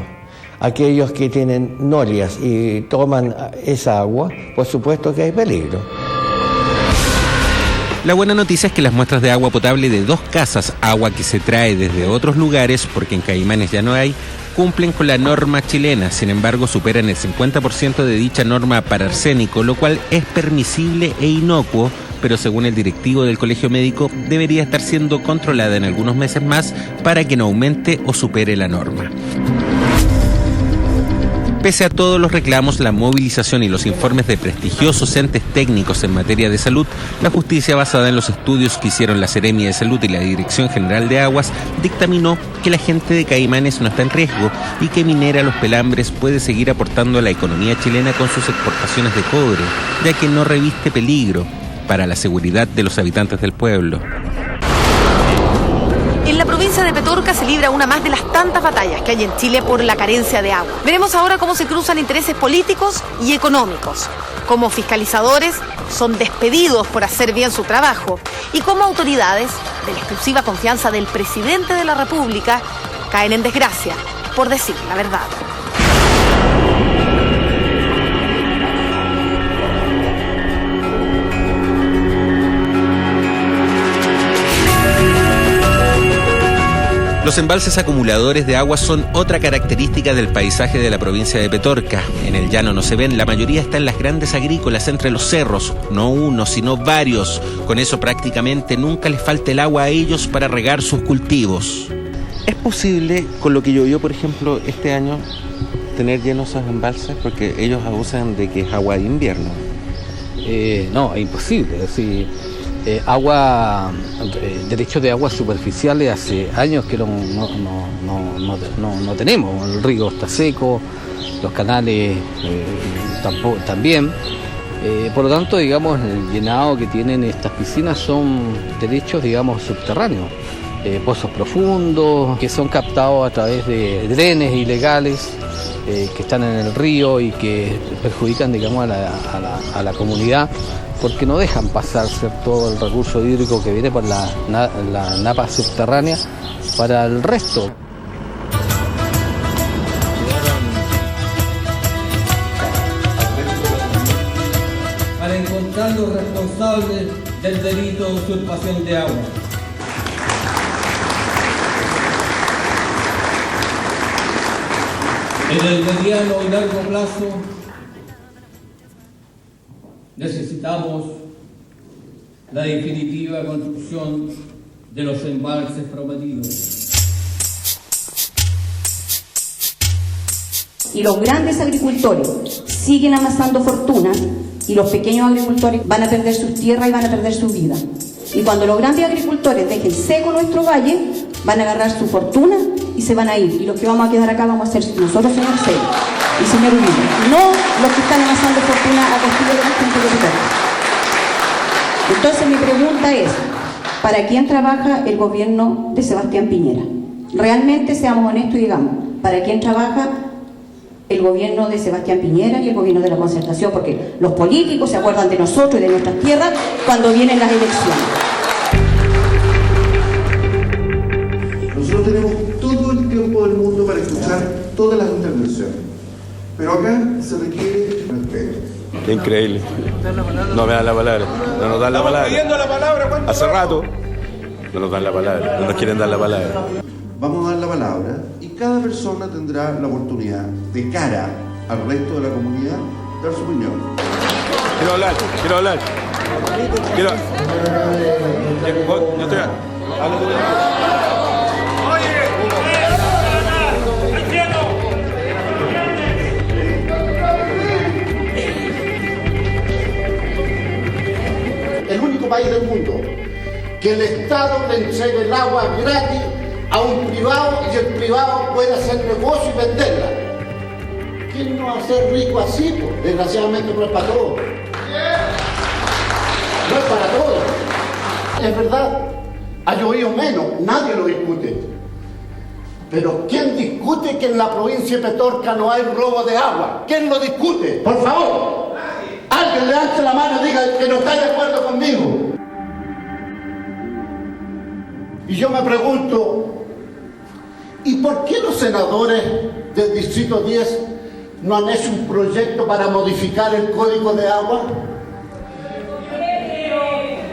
aquellos que tienen nolias y toman esa agua, por supuesto que hay peligro. La buena noticia es que las muestras de agua potable de 2 casas, agua que se trae desde otros lugares, porque en Caimanes ya no hay, cumplen con la norma chilena. Sin embargo, superan el 50% de dicha norma para arsénico, lo cual es permisible e inocuo, pero según el directivo del Colegio Médico, debería estar siendo controlada en algunos meses más para que no aumente o supere la norma. Pese a todos los reclamos, la movilización y los informes de prestigiosos entes técnicos en materia de salud, la justicia, basada en los estudios que hicieron la Seremia de Salud y la Dirección General de Aguas, dictaminó que la gente de Caimanes no está en riesgo y que Minera Los Pelambres puede seguir aportando a la economía chilena con sus exportaciones de cobre, ya que no reviste peligro para la seguridad de los habitantes del pueblo. En la provincia de Petorca se libra una más de las tantas batallas que hay en Chile por la carencia de agua. Veremos ahora cómo se cruzan intereses políticos y económicos, cómo fiscalizadores son despedidos por hacer bien su trabajo y cómo autoridades de la exclusiva confianza del presidente de la República caen en desgracia por decir la verdad. Los embalses acumuladores de agua son otra característica del paisaje de la provincia de Petorca. En el llano no se ven, la mayoría está en las grandes agrícolas, entre los cerros, no uno, sino varios. Con eso prácticamente nunca les falta el agua a ellos para regar sus cultivos. ¿Es posible, con lo que llovió, por ejemplo, este año, tener llenos esos embalses? Porque ellos abusan de que es agua de invierno. No, es imposible. Es decir, derechos de aguas superficiales hace años que no tenemos. El río está seco, los canales también. Por lo tanto, digamos, el llenado que tienen estas piscinas son derechos, digamos, subterráneos. Pozos profundos que son captados a través de drenes ilegales que están en el río y que perjudican, digamos, a la comunidad, porque no dejan pasar todo el recurso hídrico que viene por la napa subterránea para el resto. Para encontrar los responsables del delito de usurpación de agua. En el mediano y largo plazo necesitamos la definitiva construcción de los embalses prometidos. Y los grandes agricultores siguen amasando fortuna y los pequeños agricultores van a perder sus tierras y van a perder su vida. Y cuando los grandes agricultores dejen seco nuestro valle, van a agarrar su fortuna y se van a ir. Y los que vamos a quedar acá vamos a ser nosotros, señor Cero y señor Uribe, no los que están amasando fortuna a costilla de la gente de Petorca. Entonces mi pregunta es, ¿para quién trabaja el gobierno de Sebastián Piñera? Realmente seamos honestos y digamos, ¿para quién trabaja el gobierno de Sebastián Piñera y el gobierno de la Concertación? Porque los políticos se acuerdan de nosotros y de nuestras tierras cuando vienen las elecciones. Nosotros tenemos todo el tiempo del mundo para escuchar todas las intervenciones, pero acá se requiere respeto. Increíble. No me dan la palabra. No nos dan la palabra. Pidiendo la palabra hace rato. No nos dan la palabra. No nos quieren dar la palabra. Vamos a dar la palabra y cada persona tendrá la oportunidad de cara al resto de la comunidad dar su opinión. Quiero hablar. Yo estoy. El único país del mundo que el Estado le entregue el agua gratis a un privado y el privado puede hacer negocio y venderla. ¿Quién no va a ser rico así? Pues? Desgraciadamente no es para todos. No es para todos. Es verdad, ha llovido menos, nadie lo discute. Pero ¿quién discute que en la provincia de Petorca no hay robo de agua? ¿Quién lo discute? Por favor, alguien levante la mano y diga que no está de acuerdo conmigo. Y yo me pregunto, ¿y por qué los senadores del Distrito 10 no han hecho un proyecto para modificar el Código de Agua?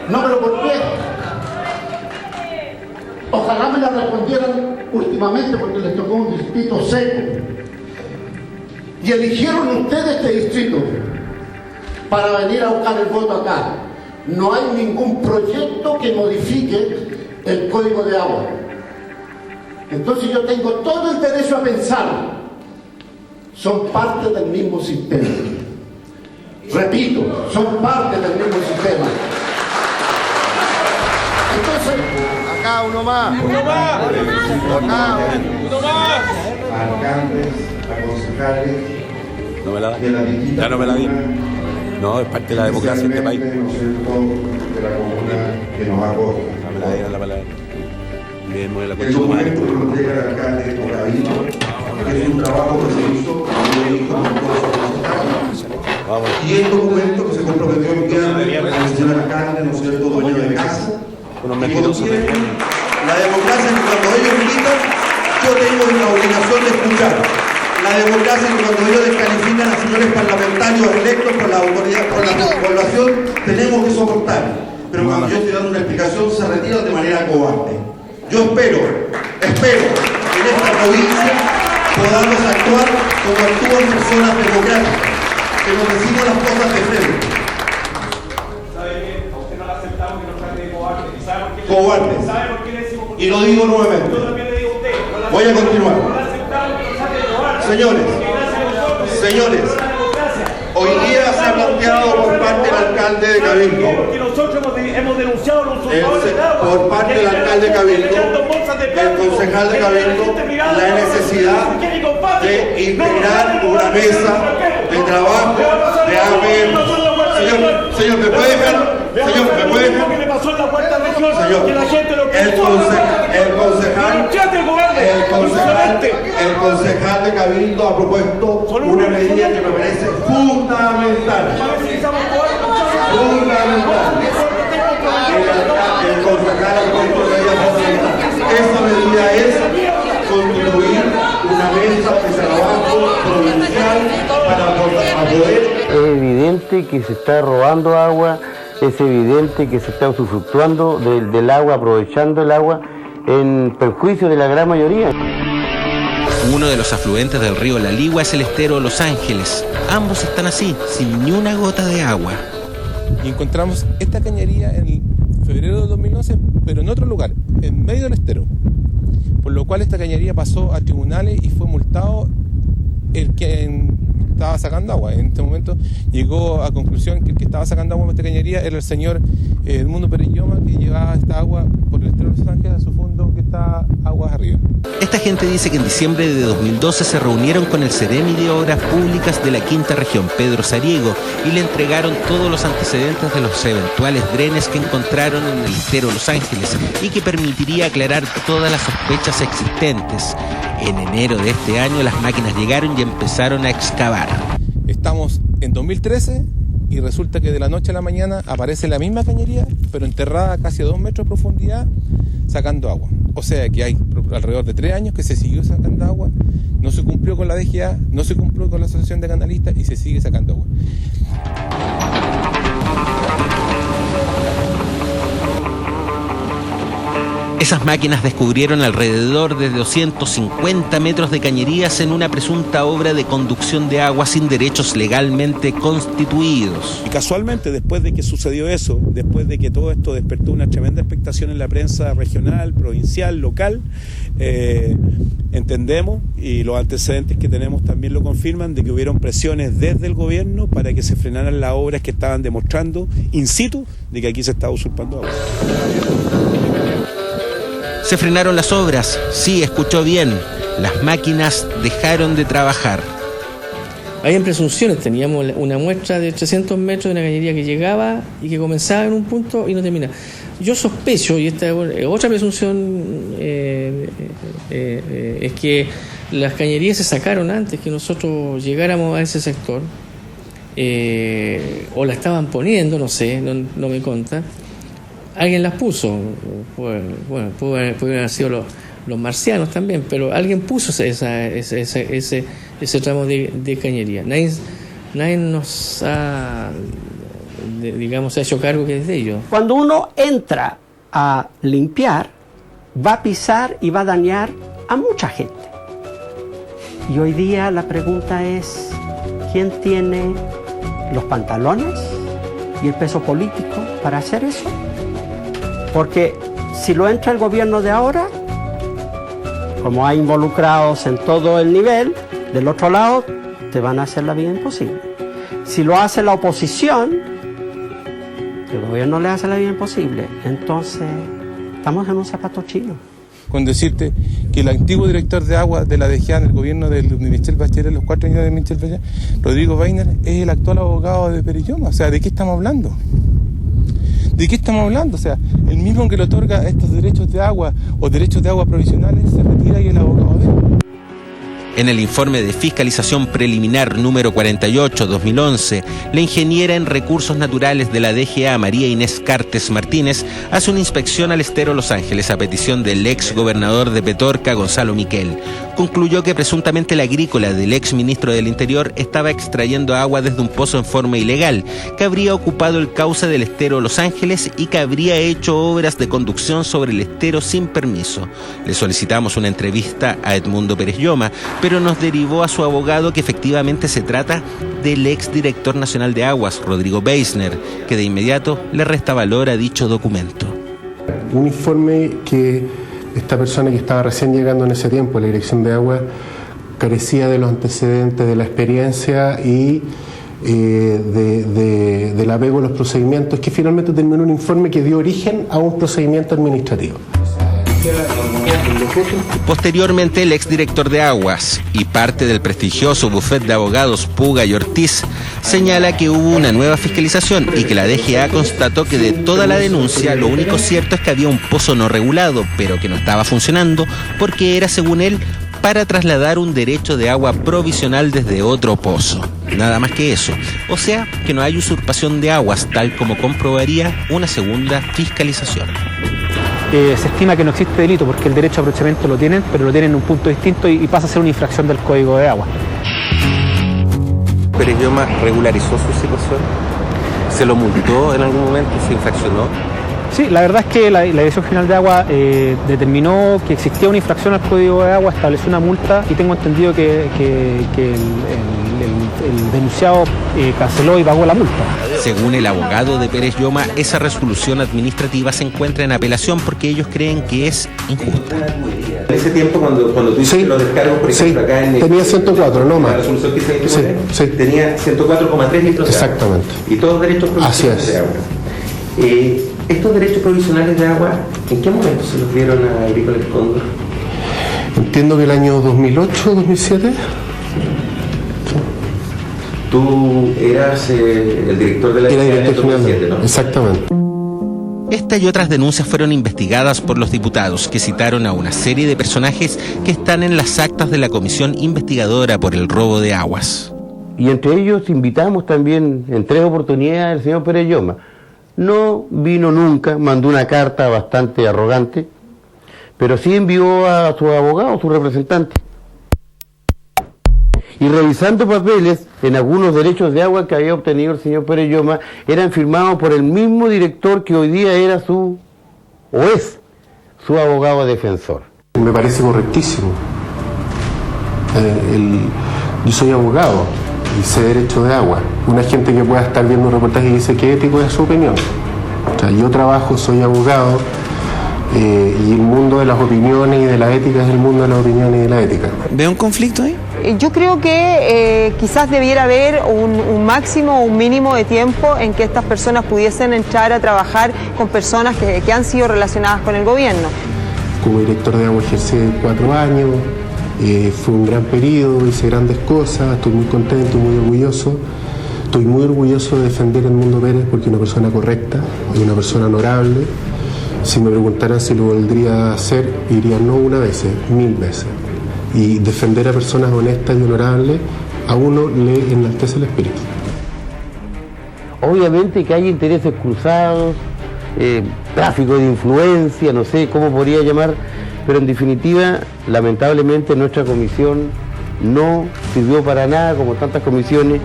No, pero ¿por qué? Ojalá me la respondieran últimamente porque les tocó un distrito seco. Y eligieron ustedes este distrito para venir a buscar el voto acá. No hay ningún proyecto que modifique el Código de Agua. Entonces yo tengo todo el derecho a pensar. Son parte del mismo sistema. Repito, son parte del mismo sistema. Entonces, acá uno más. Uno más. Uno más. Alcaldes, a concejales. No me la da. Ya no me la di. No, es parte de la democracia en este país. ¿No es cierto? De la comuna que nos acoge. La palabra. Bien, mueve la El documento que nos llega al alcalde Ocavino es un trabajo que se hizo con todos los concejales. Y el documento que se comprometió a enviar al señor alcalde, ¿no es cierto?, dueño de casa. La democracia es que cuando ellos gritan, yo tengo la obligación de escuchar. La democracia es que cuando ellos descalifican a señores parlamentarios electos por la autoridad, por la población, tenemos que soportar. Pero cuando yo estoy dando una explicación, se retiran de manera cobarde. Yo espero que en esta provincia podamos actuar como actúan personas democráticas, que nos decimos las cosas de frente. Cobardes. Y lo digo nuevamente. Voy a continuar. Señores, hoy día se ha planteado por parte del alcalde de Cabildo, por parte del alcalde de Cabildo, del concejal de Cabildo, la necesidad de integrar una mesa de trabajo de APM. Señor, ¿me puede dejar? El concejal de Cabildo ha propuesto una medida que me parece fundamental. El concejal ha propuesto una medida fundamental. Esa medida es constituir una mesa de trabajo provincial para poder. Es evidente que se está robando agua. Es evidente que se está usufructuando del agua, aprovechando el agua en perjuicio de la gran mayoría. Uno de los afluentes del río La Ligua es el estero Los Ángeles. Ambos están así, sin ni una gota de agua. Y encontramos esta cañería en febrero de 2011, pero en otro lugar, en medio del estero. Por lo cual esta cañería pasó a tribunales y fue multado el que estaba sacando agua. En este momento llegó a conclusión que el que estaba sacando agua de esta cañería era el señor Edmundo Perilloma, que llevaba esta agua por el estero de Los Ángeles a su fondo que está aguas arriba. Esta gente dice que en diciembre de 2012 se reunieron con el Ceremi de Obras Públicas de la Quinta Región, Pedro Sariego, y le entregaron todos los antecedentes de los eventuales drenes que encontraron en el estero Los Ángeles y que permitiría aclarar todas las sospechas existentes. En enero de este año las máquinas llegaron y empezaron a excavar. Estamos en 2013 y resulta que de la noche a la mañana aparece la misma cañería, pero enterrada casi a 2 metros de profundidad, sacando agua. O sea que hay alrededor de 3 años que se siguió sacando agua, no se cumplió con la DGA, no se cumplió con la Asociación de Canalistas y se sigue sacando agua. Esas máquinas descubrieron alrededor de 250 metros de cañerías en una presunta obra de conducción de agua sin derechos legalmente constituidos. Y casualmente, después de que sucedió eso, después de que todo esto despertó una tremenda expectación en la prensa regional, provincial, local, entendemos, y los antecedentes que tenemos también lo confirman, de que hubieron presiones desde el gobierno para que se frenaran las obras que estaban demostrando in situ de que aquí se estaba usurpando agua. Se frenaron las obras, sí, escuchó bien, las máquinas dejaron de trabajar. Había presunciones, teníamos una muestra de 300 metros de una cañería que llegaba y que comenzaba en un punto y no terminaba. Yo sospecho, y esta es otra presunción, es que las cañerías se sacaron antes que nosotros llegáramos a ese sector, o la estaban poniendo, no sé, no me consta. Alguien las puso, bueno, pueden haber sido los marcianos también, pero alguien puso ese tramo de cañería. Nadie nos ha, digamos, ha hecho cargo que es de ellos. Cuando uno entra a limpiar, va a pisar y va a dañar a mucha gente. Y hoy día la pregunta es, ¿quién tiene los pantalones y el peso político para hacer eso? Porque si lo entra el gobierno de ahora, como hay involucrados en todo el nivel, del otro lado te van a hacer la vida imposible. Si lo hace la oposición, el gobierno le hace la vida imposible. Entonces, estamos en un zapato chino. Con decirte que el antiguo director de agua de la DGA en el gobierno de Michelle Bachelet, los 4 años de Michelle Bachelet, Rodrigo Weiner, es el actual abogado de Pérez Lloma. O sea, ¿de qué estamos hablando? ¿De qué estamos hablando? O sea, el mismo que le otorga estos derechos de agua o derechos de agua provisionales se retira y el abogado de él. En el informe de fiscalización preliminar número 48-2011, la ingeniera en recursos naturales de la DGA, María Inés Cartes Martínez, hace una inspección al estero Los Ángeles a petición del ex gobernador de Petorca, Gonzalo Miquel. Concluyó que presuntamente la agrícola del ex ministro del Interior estaba extrayendo agua desde un pozo en forma ilegal, que habría ocupado el cauce del estero Los Ángeles y que habría hecho obras de conducción sobre el estero sin permiso. Le solicitamos una entrevista a Edmundo Pérez Lloma, pero nos derivó a su abogado que efectivamente se trata del ex director nacional de aguas, Rodrigo Beisner, que de inmediato le resta valor a dicho documento. Un informe que esta persona que estaba recién llegando en ese tiempo a la dirección de agua carecía de los antecedentes, de la experiencia y del apego a los procedimientos, que finalmente terminó un informe que dio origen a un procedimiento administrativo. Posteriormente, el exdirector de Aguas y parte del prestigioso bufet de abogados Puga y Ortiz señala que hubo una nueva fiscalización y que la DGA constató que de toda la denuncia lo único cierto es que había un pozo no regulado, pero que no estaba funcionando porque era, según él, para trasladar un derecho de agua provisional desde otro pozo. Nada más que eso. O sea, que no hay usurpación de aguas, tal como comprobaría una segunda fiscalización. Se estima que no existe delito porque el derecho a aprovechamiento lo tienen, pero lo tienen en un punto distinto y pasa a ser una infracción del Código de Agua. ¿Pérez Lloma regularizó su situación? ¿Se lo multó en algún momento? ¿Se infraccionó? Sí, la verdad es que la Dirección General de Agua determinó que existía una infracción al Código de Agua, estableció una multa y tengo entendido que el denunciado canceló y pagó la multa. Según el abogado de Pérez Lloma, esa resolución administrativa se encuentra en apelación porque ellos creen que es injusta. En ese tiempo, cuando tú hiciste los descargos, por ejemplo, acá en tenía 104, no más. La resolución que se tenía 104,3 litros de agua. Exactamente. Y todos derechos provisionales de agua. Estos derechos provisionales de agua, ¿en qué momento se los dieron a Agrícola El Cóndor? Entiendo que el año 2008, 2007. Tú eras el director de la DGA en el 2007, ¿no? Exactamente. Esta y otras denuncias fueron investigadas por los diputados, que citaron a una serie de personajes que están en las actas de la comisión investigadora por el robo de aguas. Y entre ellos invitamos también en 3 oportunidades al señor Pérez Lloma. No vino nunca, mandó una carta bastante arrogante, pero sí envió a su abogado, su representante. Y revisando papeles, en algunos derechos de agua que había obtenido el señor Pérez Lloma, eran firmados por el mismo director que hoy día era su abogado defensor. Me parece correctísimo. Yo soy abogado y sé derecho de agua. Una gente que pueda estar viendo un reportaje y dice que ético es su opinión. O sea, yo trabajo, soy abogado, y el mundo de las opiniones y de la ética es el mundo de las opiniones y de la ética. ¿Ve un conflicto ahí? Yo creo que quizás debiera haber un máximo o un mínimo de tiempo en que estas personas pudiesen entrar a trabajar con personas que han sido relacionadas con el gobierno. Como director de agua ejercí 4 años, Fue un gran periodo, hice grandes cosas, estoy muy contento y muy orgulloso. Estoy muy orgulloso de defender a Edmundo Pérez porque es una persona correcta, es una persona honorable. Si me preguntaran si lo volvería a hacer, diría no una vez, 1000 veces. Y defender a personas honestas y honorables a uno le enaltece el espíritu. Obviamente que hay intereses cruzados, tráfico de influencia, no sé cómo podría llamar, pero en definitiva, lamentablemente nuestra comisión no sirvió para nada, como tantas comisiones,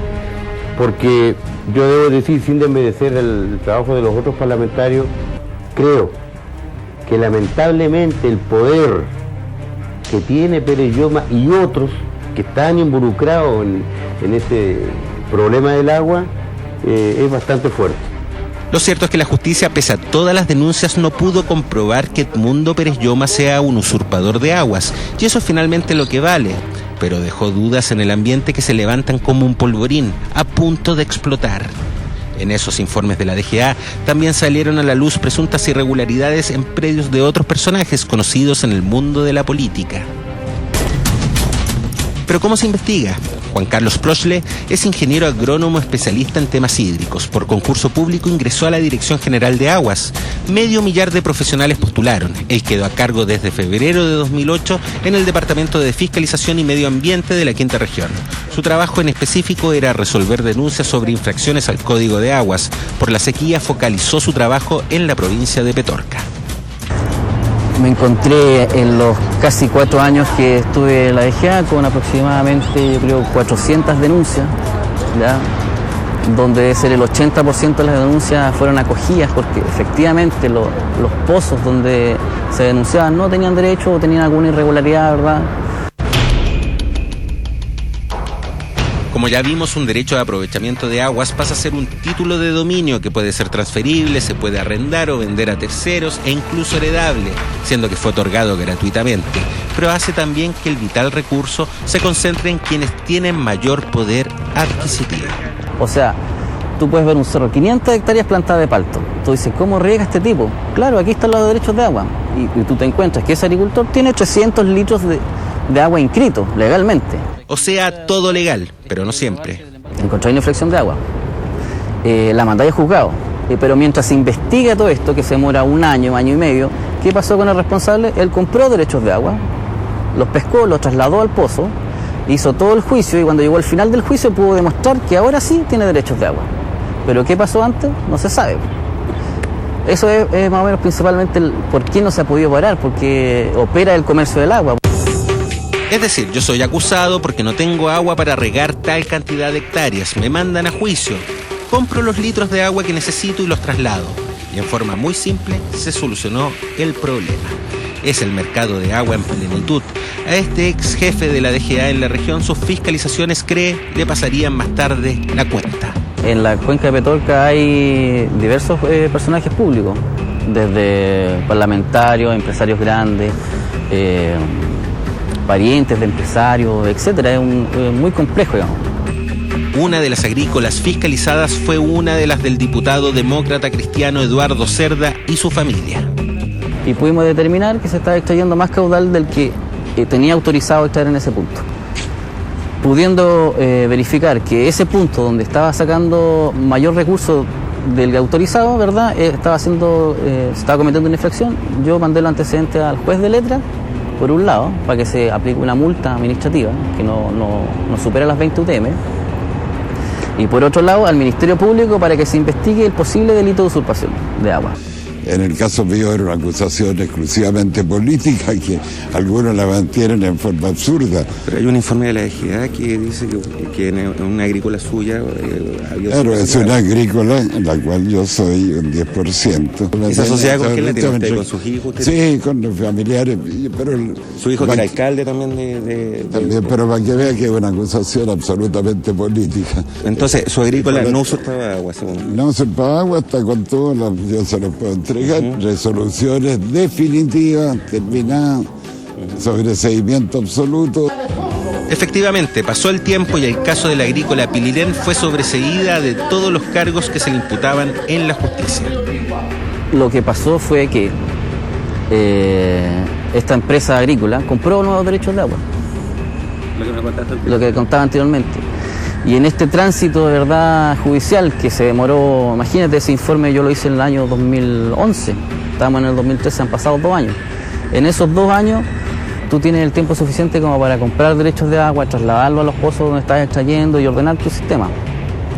porque yo debo decir, sin desmerecer el trabajo de los otros parlamentarios, creo que lamentablemente el poder que tiene Pérez Lloma y otros que están involucrados en este problema del agua es bastante fuerte. Lo cierto es que la justicia, pese a todas las denuncias, no pudo comprobar que Edmundo Pérez Lloma sea un usurpador de aguas, y eso es finalmente lo que vale, pero dejó dudas en el ambiente que se levantan como un polvorín, a punto de explotar. En esos informes de la DGA también salieron a la luz presuntas irregularidades en predios de otros personajes conocidos en el mundo de la política. ¿Pero cómo se investiga? Juan Carlos Prochle es ingeniero agrónomo especialista en temas hídricos. Por concurso público ingresó a la Dirección General de Aguas. 500 de profesionales postularon. Él quedó a cargo desde febrero de 2008 en el Departamento de Fiscalización y Medio Ambiente de la Quinta Región. Su trabajo en específico era resolver denuncias sobre infracciones al Código de Aguas. Por la sequía focalizó su trabajo en la provincia de Petorca. Me encontré en los casi 4 años que estuve en la DGA con aproximadamente, yo creo, 400 denuncias, ¿ya? Donde debe ser el 80% de las denuncias fueron acogidas porque efectivamente los pozos donde se denunciaban no tenían derecho o tenían alguna irregularidad, ¿verdad? Como ya vimos, un derecho de aprovechamiento de aguas pasa a ser un título de dominio que puede ser transferible, se puede arrendar o vender a terceros e incluso heredable, siendo que fue otorgado gratuitamente, pero hace también que el vital recurso se concentre en quienes tienen mayor poder adquisitivo. O sea, tú puedes ver un cerro, 500 hectáreas plantadas de palto. Tú dices, ¿cómo riega este tipo? Claro, aquí están los derechos de agua. Y tú te encuentras que ese agricultor tiene 300 litros de agua inscritos legalmente. O sea, todo legal, pero no siempre. Encontré una infracción de agua. La mandáis a juzgado. Pero mientras se investiga todo esto, que se demora un año y medio, ¿qué pasó con el responsable? Él compró derechos de agua, los pescó, los trasladó al pozo, hizo todo el juicio y cuando llegó al final del juicio pudo demostrar que ahora sí tiene derechos de agua. Pero ¿qué pasó antes? No se sabe. Eso es más o menos principalmente por qué no se ha podido parar, porque opera el comercio del agua. Es decir, yo soy acusado porque no tengo agua para regar tal cantidad de hectáreas. Me mandan a juicio. Compro los litros de agua que necesito y los traslado. Y en forma muy simple se solucionó el problema. Es el mercado de agua en plenitud. A este ex jefe de la DGA en la región, sus fiscalizaciones le pasarían más tarde la cuenta. En la cuenca de Petorca hay diversos personajes públicos, desde parlamentarios, empresarios grandes, parientes de empresarios, etcétera. Es muy complejo, digamos. Una de las agrícolas fiscalizadas fue una de las del diputado demócrata cristiano Eduardo Cerda y su familia. Y pudimos determinar que se estaba extrayendo más caudal del que tenía autorizado extraer en ese punto. Pudiendo verificar que ese punto donde estaba sacando mayor recurso del autorizado, ¿verdad? Se estaba cometiendo una infracción, yo mandé los antecedentes al juez de letra, por un lado, para que se aplique una multa administrativa que no supera las 20 UTM, y por otro lado al Ministerio Público para que se investigue el posible delito de usurpación de agua. En el caso mío era una acusación exclusivamente política que algunos la mantienen en forma absurda. Pero hay un informe de la DGA que dice que en una agrícola suya había... Claro, es una agrícola en la cual yo soy un 10%. ¿Esa sociedad con quién la tiene usted? ¿Con sus hijos? Sí, con los familiares. Pero ¿su hijo que era alcalde también también, pero para que vea que es una acusación absolutamente política. Entonces, su agrícola no usurpaba agua, según... No usurpaba agua, hasta con todo, yo se los puedo entregar. Resoluciones definitivas, terminadas, sobreseimiento absoluto. Efectivamente, pasó el tiempo y el caso de la agrícola Pilirén fue sobreseída de todos los cargos que se le imputaban en la justicia. Lo que pasó fue que esta empresa agrícola compró nuevos derechos de agua. Lo que contaba anteriormente. Y en este tránsito de verdad judicial que se demoró, imagínate, ese informe yo lo hice en el año 2011, estamos en el 2013, han pasado 2 años. En esos 2 años tú tienes el tiempo suficiente como para comprar derechos de agua, trasladarlo a los pozos donde estás extrayendo y ordenar tu sistema.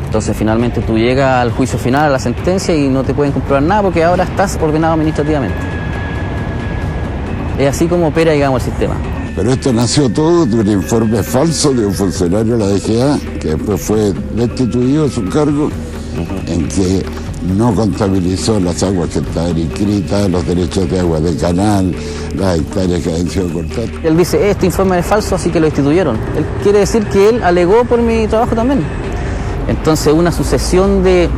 Entonces finalmente tú llegas al juicio final, a la sentencia, y no te pueden comprobar nada porque ahora estás ordenado administrativamente. Es así como opera, digamos, el sistema. Pero esto nació todo de un informe falso de un funcionario de la DGA, que después fue destituido de su cargo, en que no contabilizó las aguas que estaban inscritas, los derechos de agua de canal, las hectáreas que habían sido cortadas. Él dice, este informe es falso, así que lo destituyeron. Él quiere decir que él alegó por mi trabajo también. Entonces una sucesión de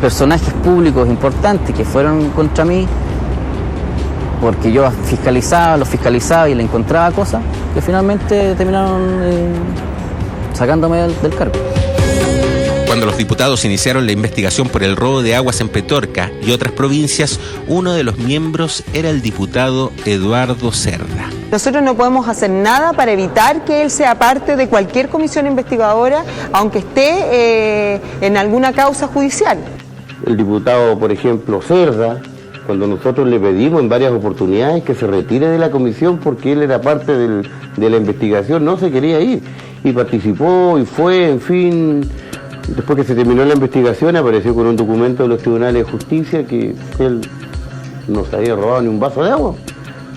personajes públicos importantes que fueron contra mí, porque yo los fiscalizaba y le encontraba cosas, que finalmente terminaron sacándome del cargo. Cuando los diputados iniciaron la investigación por el robo de aguas en Petorca y otras provincias, uno de los miembros era el diputado Eduardo Cerda. Nosotros no podemos hacer nada para evitar que él sea parte de cualquier comisión investigadora, aunque esté en alguna causa judicial. El diputado, por ejemplo, Cerda, cuando nosotros le pedimos en varias oportunidades que se retire de la comisión porque él era parte de la investigación, no se quería ir. Y participó y fue, en fin. Después que se terminó la investigación, apareció con un documento de los tribunales de justicia que él no se había robado ni un vaso de agua.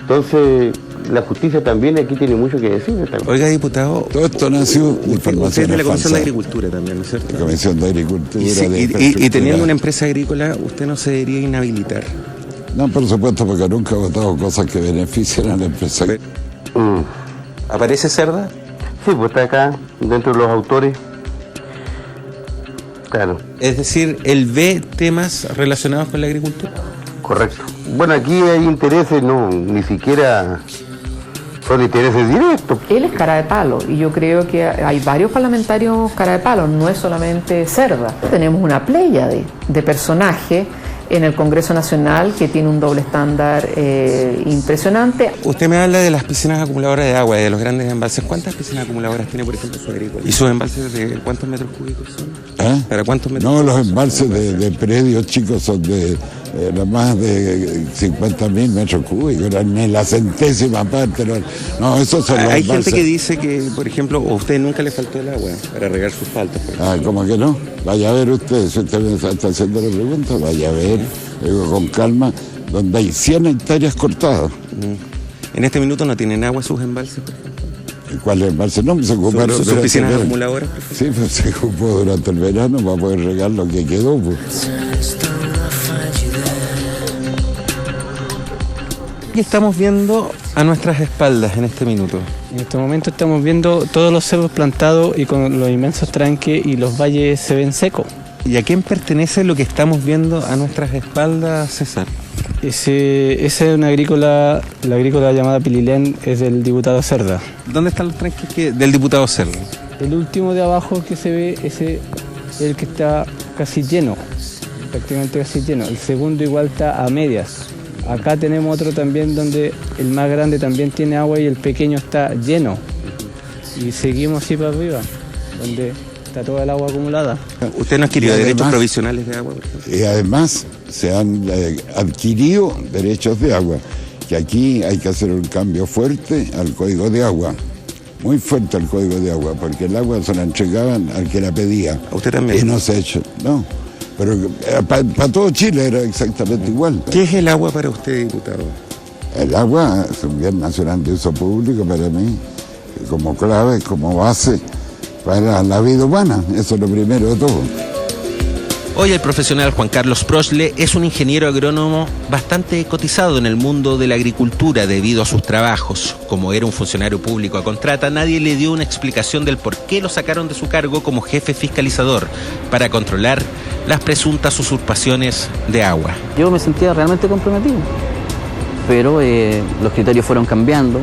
Entonces, la justicia también aquí tiene mucho que decir. Oiga, diputado, todo esto nació de información de la Comisión de Agricultura también, ¿no es cierto? La Comisión de Agricultura. Y teniendo una empresa agrícola, ¿usted no se debería inhabilitar? No, por supuesto, porque nunca he votado cosas que beneficien a la empresa. ¿Aparece Cerda? Sí, pues está acá, dentro de los autores. Claro. Es decir, ¿él ve temas relacionados con la agricultura? Correcto. Bueno, aquí hay intereses, no, ni siquiera son intereses directos. Él es cara de palo y yo creo que hay varios parlamentarios cara de palo, no es solamente Cerda. Tenemos una playa de personajes en el Congreso Nacional que tiene un doble estándar impresionante. Usted me habla de las piscinas acumuladoras de agua y de los grandes embalses. ¿Cuántas piscinas acumuladoras tiene, por ejemplo, su agrícola? ¿Y sus embalses de cuántos metros cúbicos son? ¿Para cuántos metros? No, los embalses de predios chicos son de más de 50.000 metros cúbicos, ni la centésima parte. No, esos son los Hay embalses. gente que dice que, por ejemplo, a usted nunca le faltó el agua para regar sus paltas. ¿Cómo que no? Vaya a ver usted, si usted me está haciendo la pregunta, vaya a ver, digo, con calma, donde hay 100 hectáreas cortadas. ¿En este minuto no tienen agua sus embalses, por ejemplo? ¿Cuáles embalses? No, se ocuparon. ¿Sus piscinas acumuladoras? Sí, pues se ocupó durante el verano para poder regar lo que quedó. Pues. ¿Qué estamos viendo a nuestras espaldas en este minuto? En este momento estamos viendo todos los cerros plantados y con los inmensos tranques y los valles se ven secos. ¿Y a quién pertenece lo que estamos viendo a nuestras espaldas, César? Esa es una agrícola, la agrícola llamada Pililén, es del diputado Cerda. ¿Dónde están los tranques del diputado Cerda? El último de abajo que se ve, ese es el que está casi lleno, prácticamente casi lleno. El segundo igual está a medias. Acá tenemos otro también donde el más grande también tiene agua y el pequeño está lleno. Y seguimos así para arriba, donde está toda el agua acumulada. ¿Usted no adquirió derechos provisionales de agua, por ejemplo? Y además se han adquirido derechos de agua, que aquí hay que hacer un cambio fuerte al Código de Agua, muy fuerte al Código de Agua, porque el agua se la entregaban al que la pedía. ¿A usted también? Y no se ha hecho, no. Pero para todo Chile era exactamente igual. ¿Qué es el agua para usted, diputado? El agua es un bien nacional de uso público para mí, como clave, como base para la vida humana. Eso es lo primero de todo. Hoy el profesional Juan Carlos Prochle es un ingeniero agrónomo bastante cotizado en el mundo de la agricultura debido a sus trabajos. Como era un funcionario público a contrata, nadie le dio una explicación del por qué lo sacaron de su cargo como jefe fiscalizador para controlar las presuntas usurpaciones de agua. Yo me sentía realmente comprometido, pero los criterios fueron cambiando,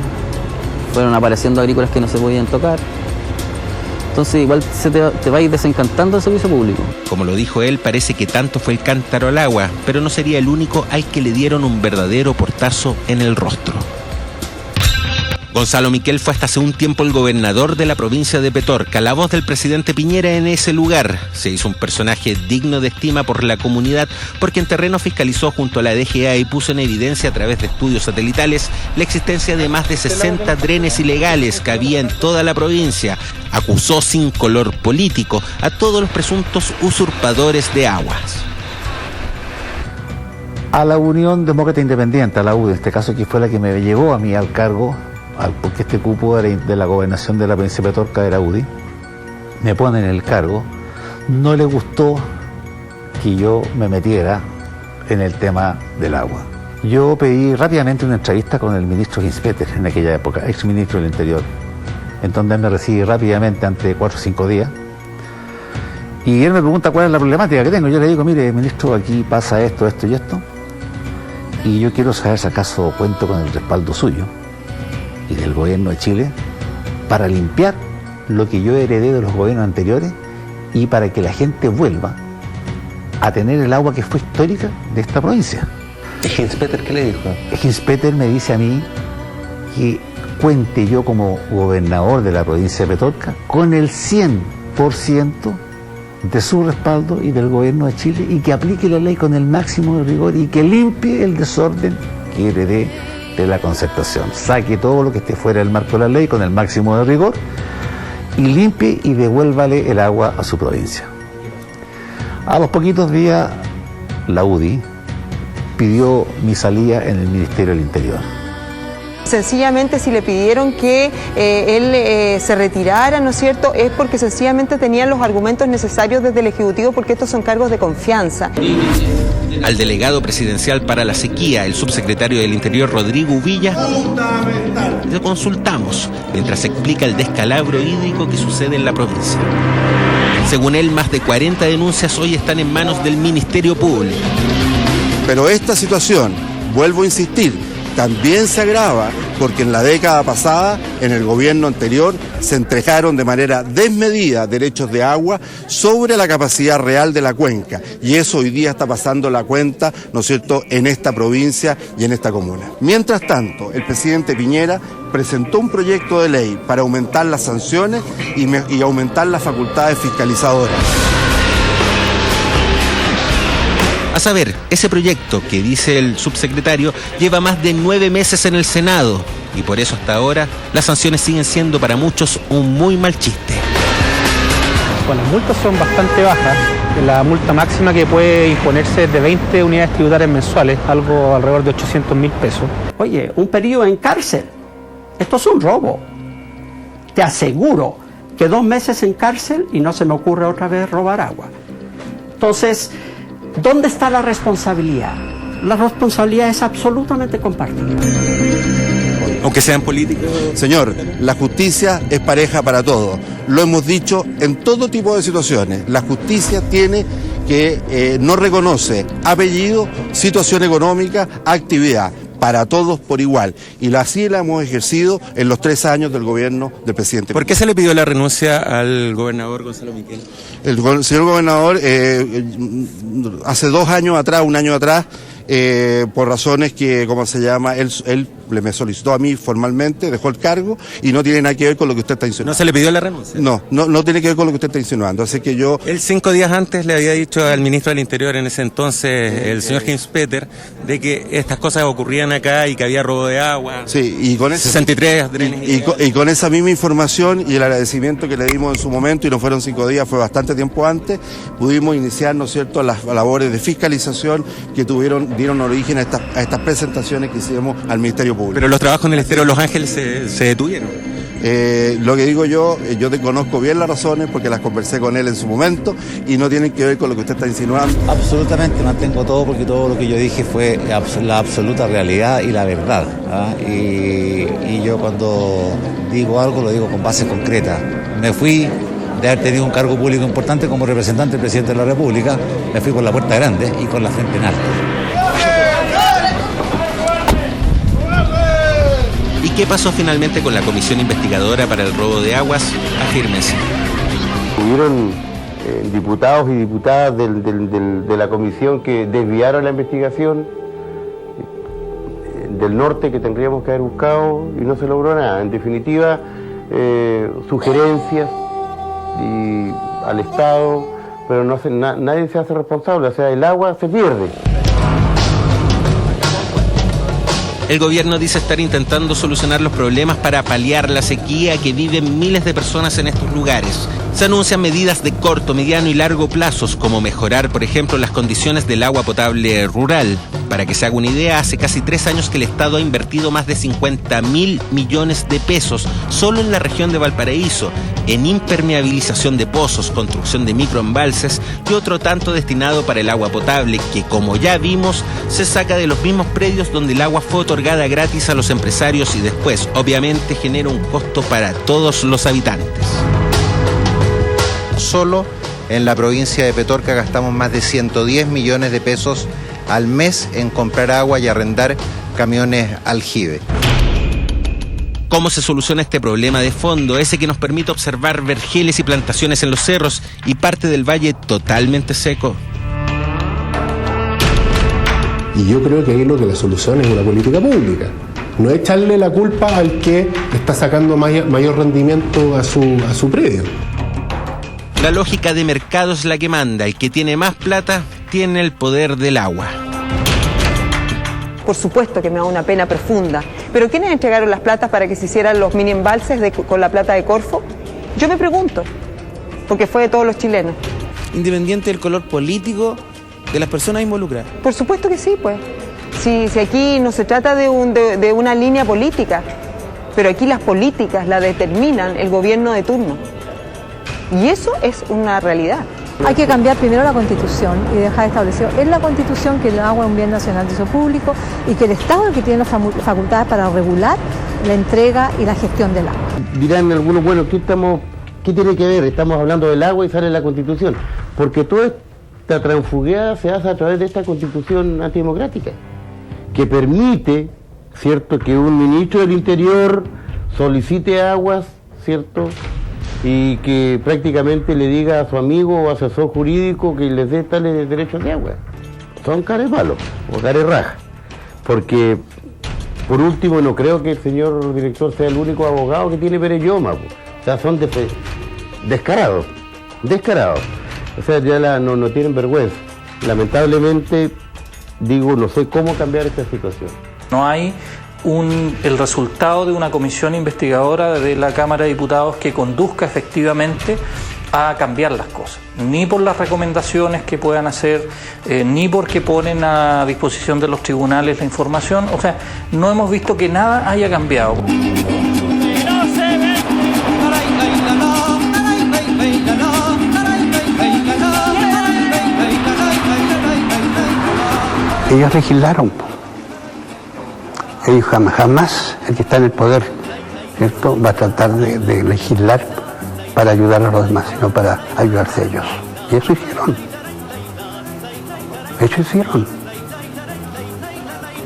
fueron apareciendo agrícolas que no se podían tocar. Entonces igual te va a ir desencantando el servicio público. Como lo dijo él, parece que tanto fue el cántaro al agua, pero no sería el único al que le dieron un verdadero portazo en el rostro. Gonzalo Miquel fue hasta hace un tiempo el gobernador de la provincia de Petorca, la voz del presidente Piñera en ese lugar. Se hizo un personaje digno de estima por la comunidad porque en terreno fiscalizó junto a la DGA y puso en evidencia a través de estudios satelitales la existencia de más de 60 drenes ilegales que había en toda la provincia. Acusó sin color político a todos los presuntos usurpadores de aguas. A la Unión Demócrata Independiente, a la UDI, en este caso, que fue la que me llevó a mí al cargo, porque este cupo de la gobernación de la provincia de Petorca era UDI, me ponen el cargo, no le gustó que yo me metiera en el tema del agua. Yo pedí rápidamente una entrevista con el ministro Ginspeter en aquella época, ex ministro del Interior, en donde él me recibe rápidamente, antes de 4 o 5 días, y él me pregunta cuál es la problemática que tengo. Yo le digo, mire, ministro, aquí pasa esto, esto y esto, y yo quiero saber si acaso cuento con el respaldo suyo y del gobierno de Chile para limpiar lo que yo heredé de los gobiernos anteriores y para que la gente vuelva a tener el agua que fue histórica de esta provincia. ¿Ginspeter qué le dijo? Ginspeter me dice a mí que cuente yo como gobernador de la provincia de Petorca con el 100% de su respaldo y del gobierno de Chile, y que aplique la ley con el máximo de rigor y que limpie el desorden que heredé de la concertación. Saque todo lo que esté fuera del marco de la ley con el máximo de rigor y limpie y devuélvale el agua a su provincia. A los poquitos días, la UDI pidió mi salida en el Ministerio del Interior. Sencillamente, si le pidieron que él se retirara, ¿no es cierto?, es porque sencillamente tenían los argumentos necesarios desde el Ejecutivo, porque estos son cargos de confianza. Al delegado presidencial para la sequía, el subsecretario del Interior, Rodrigo Uvilla, le consultamos mientras explica el descalabro hídrico que sucede en la provincia. Según él, más de 40 denuncias hoy están en manos del Ministerio Público. Pero esta situación, vuelvo a insistir, también se agrava porque en la década pasada, en el gobierno anterior, se entregaron de manera desmedida derechos de agua sobre la capacidad real de la cuenca. Y eso hoy día está pasando la cuenta, ¿no es cierto?, en esta provincia y en esta comuna. Mientras tanto, el presidente Piñera presentó un proyecto de ley para aumentar las sanciones y aumentar las facultades fiscalizadoras. A saber, ese proyecto que dice el subsecretario lleva más de 9 meses en el Senado y por eso hasta ahora las sanciones siguen siendo para muchos un muy mal chiste. Bueno, las multas son bastante bajas. La multa máxima que puede imponerse es de 20 unidades tributarias mensuales, algo alrededor de 800.000 pesos. Oye, un periodo en cárcel, esto es un robo. Te aseguro que 2 meses en cárcel y no se me ocurre otra vez robar agua. Entonces, ¿dónde está la responsabilidad? La responsabilidad es absolutamente compartida. Aunque sean políticos. Señor, la justicia es pareja para todos. Lo hemos dicho en todo tipo de situaciones. La justicia tiene que no reconoce apellido, situación económica, actividad. Para todos por igual. Y así la hemos ejercido en los 3 años del gobierno del presidente. ¿Por qué se le pidió la renuncia al gobernador Gonzalo Miquel? El señor gobernador, hace 2 años atrás, 1 año atrás, por razones que, ¿cómo se llama? Él me solicitó a mí formalmente, dejó el cargo y no tiene nada que ver con lo que usted está insinuando. ¿No se le pidió la renuncia? No tiene que ver con lo que usted está insinuando. Así que yo... Él 5 días antes le había dicho al ministro del Interior en ese entonces, el señor Ginspeter, de que estas cosas ocurrían acá y que había robo de agua. Sí, y con 63 drenes. Y con esa misma información y el agradecimiento que le dimos en su momento, y no fueron 5 días, fue bastante tiempo antes, pudimos iniciar, ¿no es cierto?, las labores de fiscalización que dieron origen a estas presentaciones que hicimos al Ministerio Público. Pero los trabajos en el estero de Los Ángeles se detuvieron. Lo que digo yo te conozco bien las razones porque las conversé con él en su momento y no tienen que ver con lo que usted está insinuando. Absolutamente mantengo todo, porque todo lo que yo dije fue la absoluta realidad y la verdad, ¿ah? Y yo cuando digo algo lo digo con base concreta. Me fui de haber tenido un cargo público importante como representante del presidente de la República, me fui por la puerta grande y con la frente en alto. ¿Y qué pasó finalmente con la comisión investigadora para el robo de aguas? Afírmese. Hubieron diputados y diputadas de la comisión que desviaron la investigación. del norte que tendríamos que haber buscado y no se logró nada. En definitiva, sugerencias al Estado, pero no hace, nadie se hace responsable, o sea, el agua se pierde. El gobierno dice estar intentando solucionar los problemas para paliar la sequía que viven miles de personas en estos lugares. Se anuncian medidas de corto, mediano y largo plazos, como mejorar, por ejemplo, las condiciones del agua potable rural. Para que se haga una idea, hace casi 3 años que el Estado ha invertido más de 50.000 millones de pesos solo en la región de Valparaíso, en impermeabilización de pozos, construcción de microembalses y otro tanto destinado para el agua potable, que como ya vimos, se saca de los mismos predios donde el agua fue otorgada gratis a los empresarios y después, obviamente, genera un costo para todos los habitantes. Solo en la provincia de Petorca gastamos más de 110 millones de pesos al mes en comprar agua y arrendar camiones aljibe. ¿Cómo se soluciona este problema de fondo, ese que nos permite observar vergeles y plantaciones en los cerros y parte del valle totalmente seco? Y yo creo que ahí lo que la solución es una política pública. No echarle la culpa al que está sacando mayor rendimiento a su predio. La lógica de mercado es la que manda. El que tiene más plata tiene el poder del agua. Por supuesto que me da una pena profunda. ¿Pero quiénes entregaron las platas para que se hicieran los mini embalses con la plata de Corfo? Yo me pregunto, porque fue de todos los chilenos. Independiente del color político de las personas involucradas. Por supuesto que sí, pues. Si aquí no se trata de una línea política, pero aquí las políticas la determinan el gobierno de turno. Y eso es una realidad. Hay que cambiar primero la Constitución y dejar establecido en la Constitución que el agua es un bien nacional de uso público y que el Estado es el que tiene las facultades para regular la entrega y la gestión del agua. Dirán algunos, bueno, ¿qué tiene que ver? Estamos hablando del agua y sale la Constitución. Porque toda esta transfugiada se hace a través de esta Constitución antidemocrática, que permite, ¿cierto?, que un ministro del Interior solicite aguas, ¿cierto?, y que prácticamente le diga a su amigo o asesor jurídico que les dé tales derechos de agua. Son carepalos o carerrajas. Porque, por último, no creo que el señor director sea el único abogado que tiene Pereyoma. O sea, son descarados. O sea, ya no tienen vergüenza. Lamentablemente, digo, no sé cómo cambiar esta situación. No hay el resultado de una comisión investigadora de la Cámara de Diputados que conduzca efectivamente a cambiar las cosas, ni por las recomendaciones que puedan hacer, ni porque ponen a disposición de los tribunales la información. O sea, no hemos visto que nada haya cambiado. Ellos legislaron. Ellos jamás, el que está en el poder, ¿cierto?, va a tratar de legislar para ayudar a los demás, sino para ayudarse a ellos. Y eso hicieron.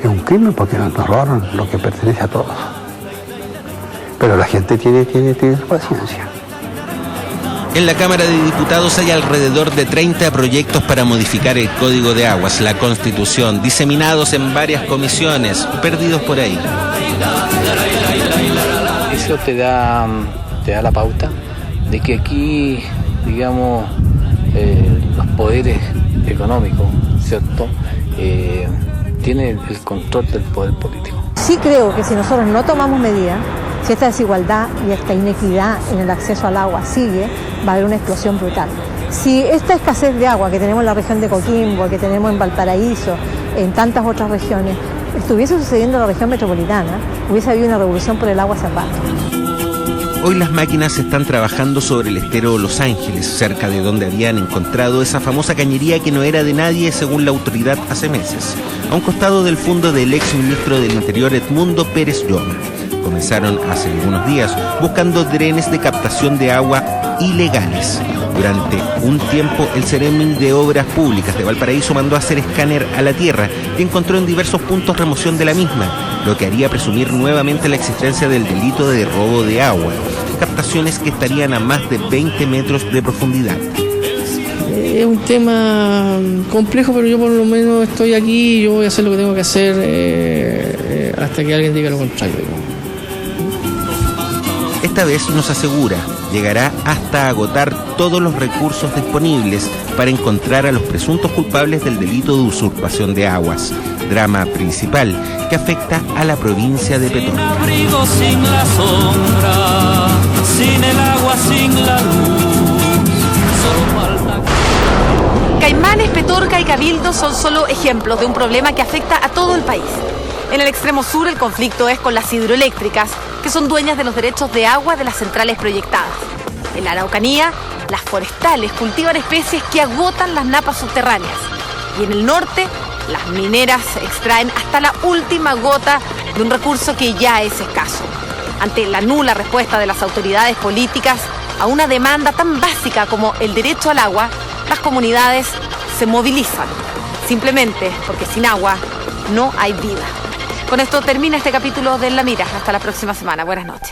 Es un crimen porque nos robaron lo que pertenece a todos. Pero la gente tiene su paciencia. En la Cámara de Diputados hay alrededor de 30 proyectos para modificar el Código de Aguas, la Constitución, diseminados en varias comisiones, perdidos por ahí. Eso te da la pauta de que aquí, digamos, los poderes económicos, ¿cierto?, tienen el control del poder político. Sí creo que si nosotros no tomamos medidas, si esta desigualdad y esta inequidad en el acceso al agua sigue, va a haber una explosión brutal. Si esta escasez de agua que tenemos en la región de Coquimbo, que tenemos en Valparaíso, en tantas otras regiones, estuviese sucediendo en la región metropolitana, hubiese habido una revolución por el agua hace rato. Hoy las máquinas están trabajando sobre el estero Los Ángeles, cerca de donde habían encontrado esa famosa cañería que no era de nadie según la autoridad hace meses, a un costado del fondo del ex ministro del Interior Edmundo Pérez Lloma. Comenzaron hace algunos días buscando drenes de captación de agua ilegales. Durante un tiempo, el Ceremi de Obras Públicas de Valparaíso mandó a hacer escáner a la tierra y encontró en diversos puntos remoción de la misma, lo que haría presumir nuevamente la existencia del delito de robo de agua. Captaciones que estarían a más de 20 metros de profundidad. es un tema complejo, pero yo por lo menos estoy aquí y yo voy a hacer lo que tengo que hacer hasta que alguien diga lo contrario. Esta vez nos asegura, llegará hasta agotar todos los recursos disponibles para encontrar a los presuntos culpables del delito de usurpación de aguas, drama principal que afecta a la provincia de Petorca. Sin la sombra, sin el agua, sin la luz, solo falta... Caimanes, Petorca y Cabildo son solo ejemplos de un problema que afecta a todo el país. En el extremo sur el conflicto es con las hidroeléctricas, que son dueñas de los derechos de agua de las centrales proyectadas. En la Araucanía, las forestales cultivan especies que agotan las napas subterráneas. Y en el norte, las mineras extraen hasta la última gota de un recurso que ya es escaso. Ante la nula respuesta de las autoridades políticas a una demanda tan básica como el derecho al agua, las comunidades se movilizan, simplemente porque sin agua no hay vida. Con esto termina este capítulo de En la Mira. Hasta la próxima semana. Buenas noches.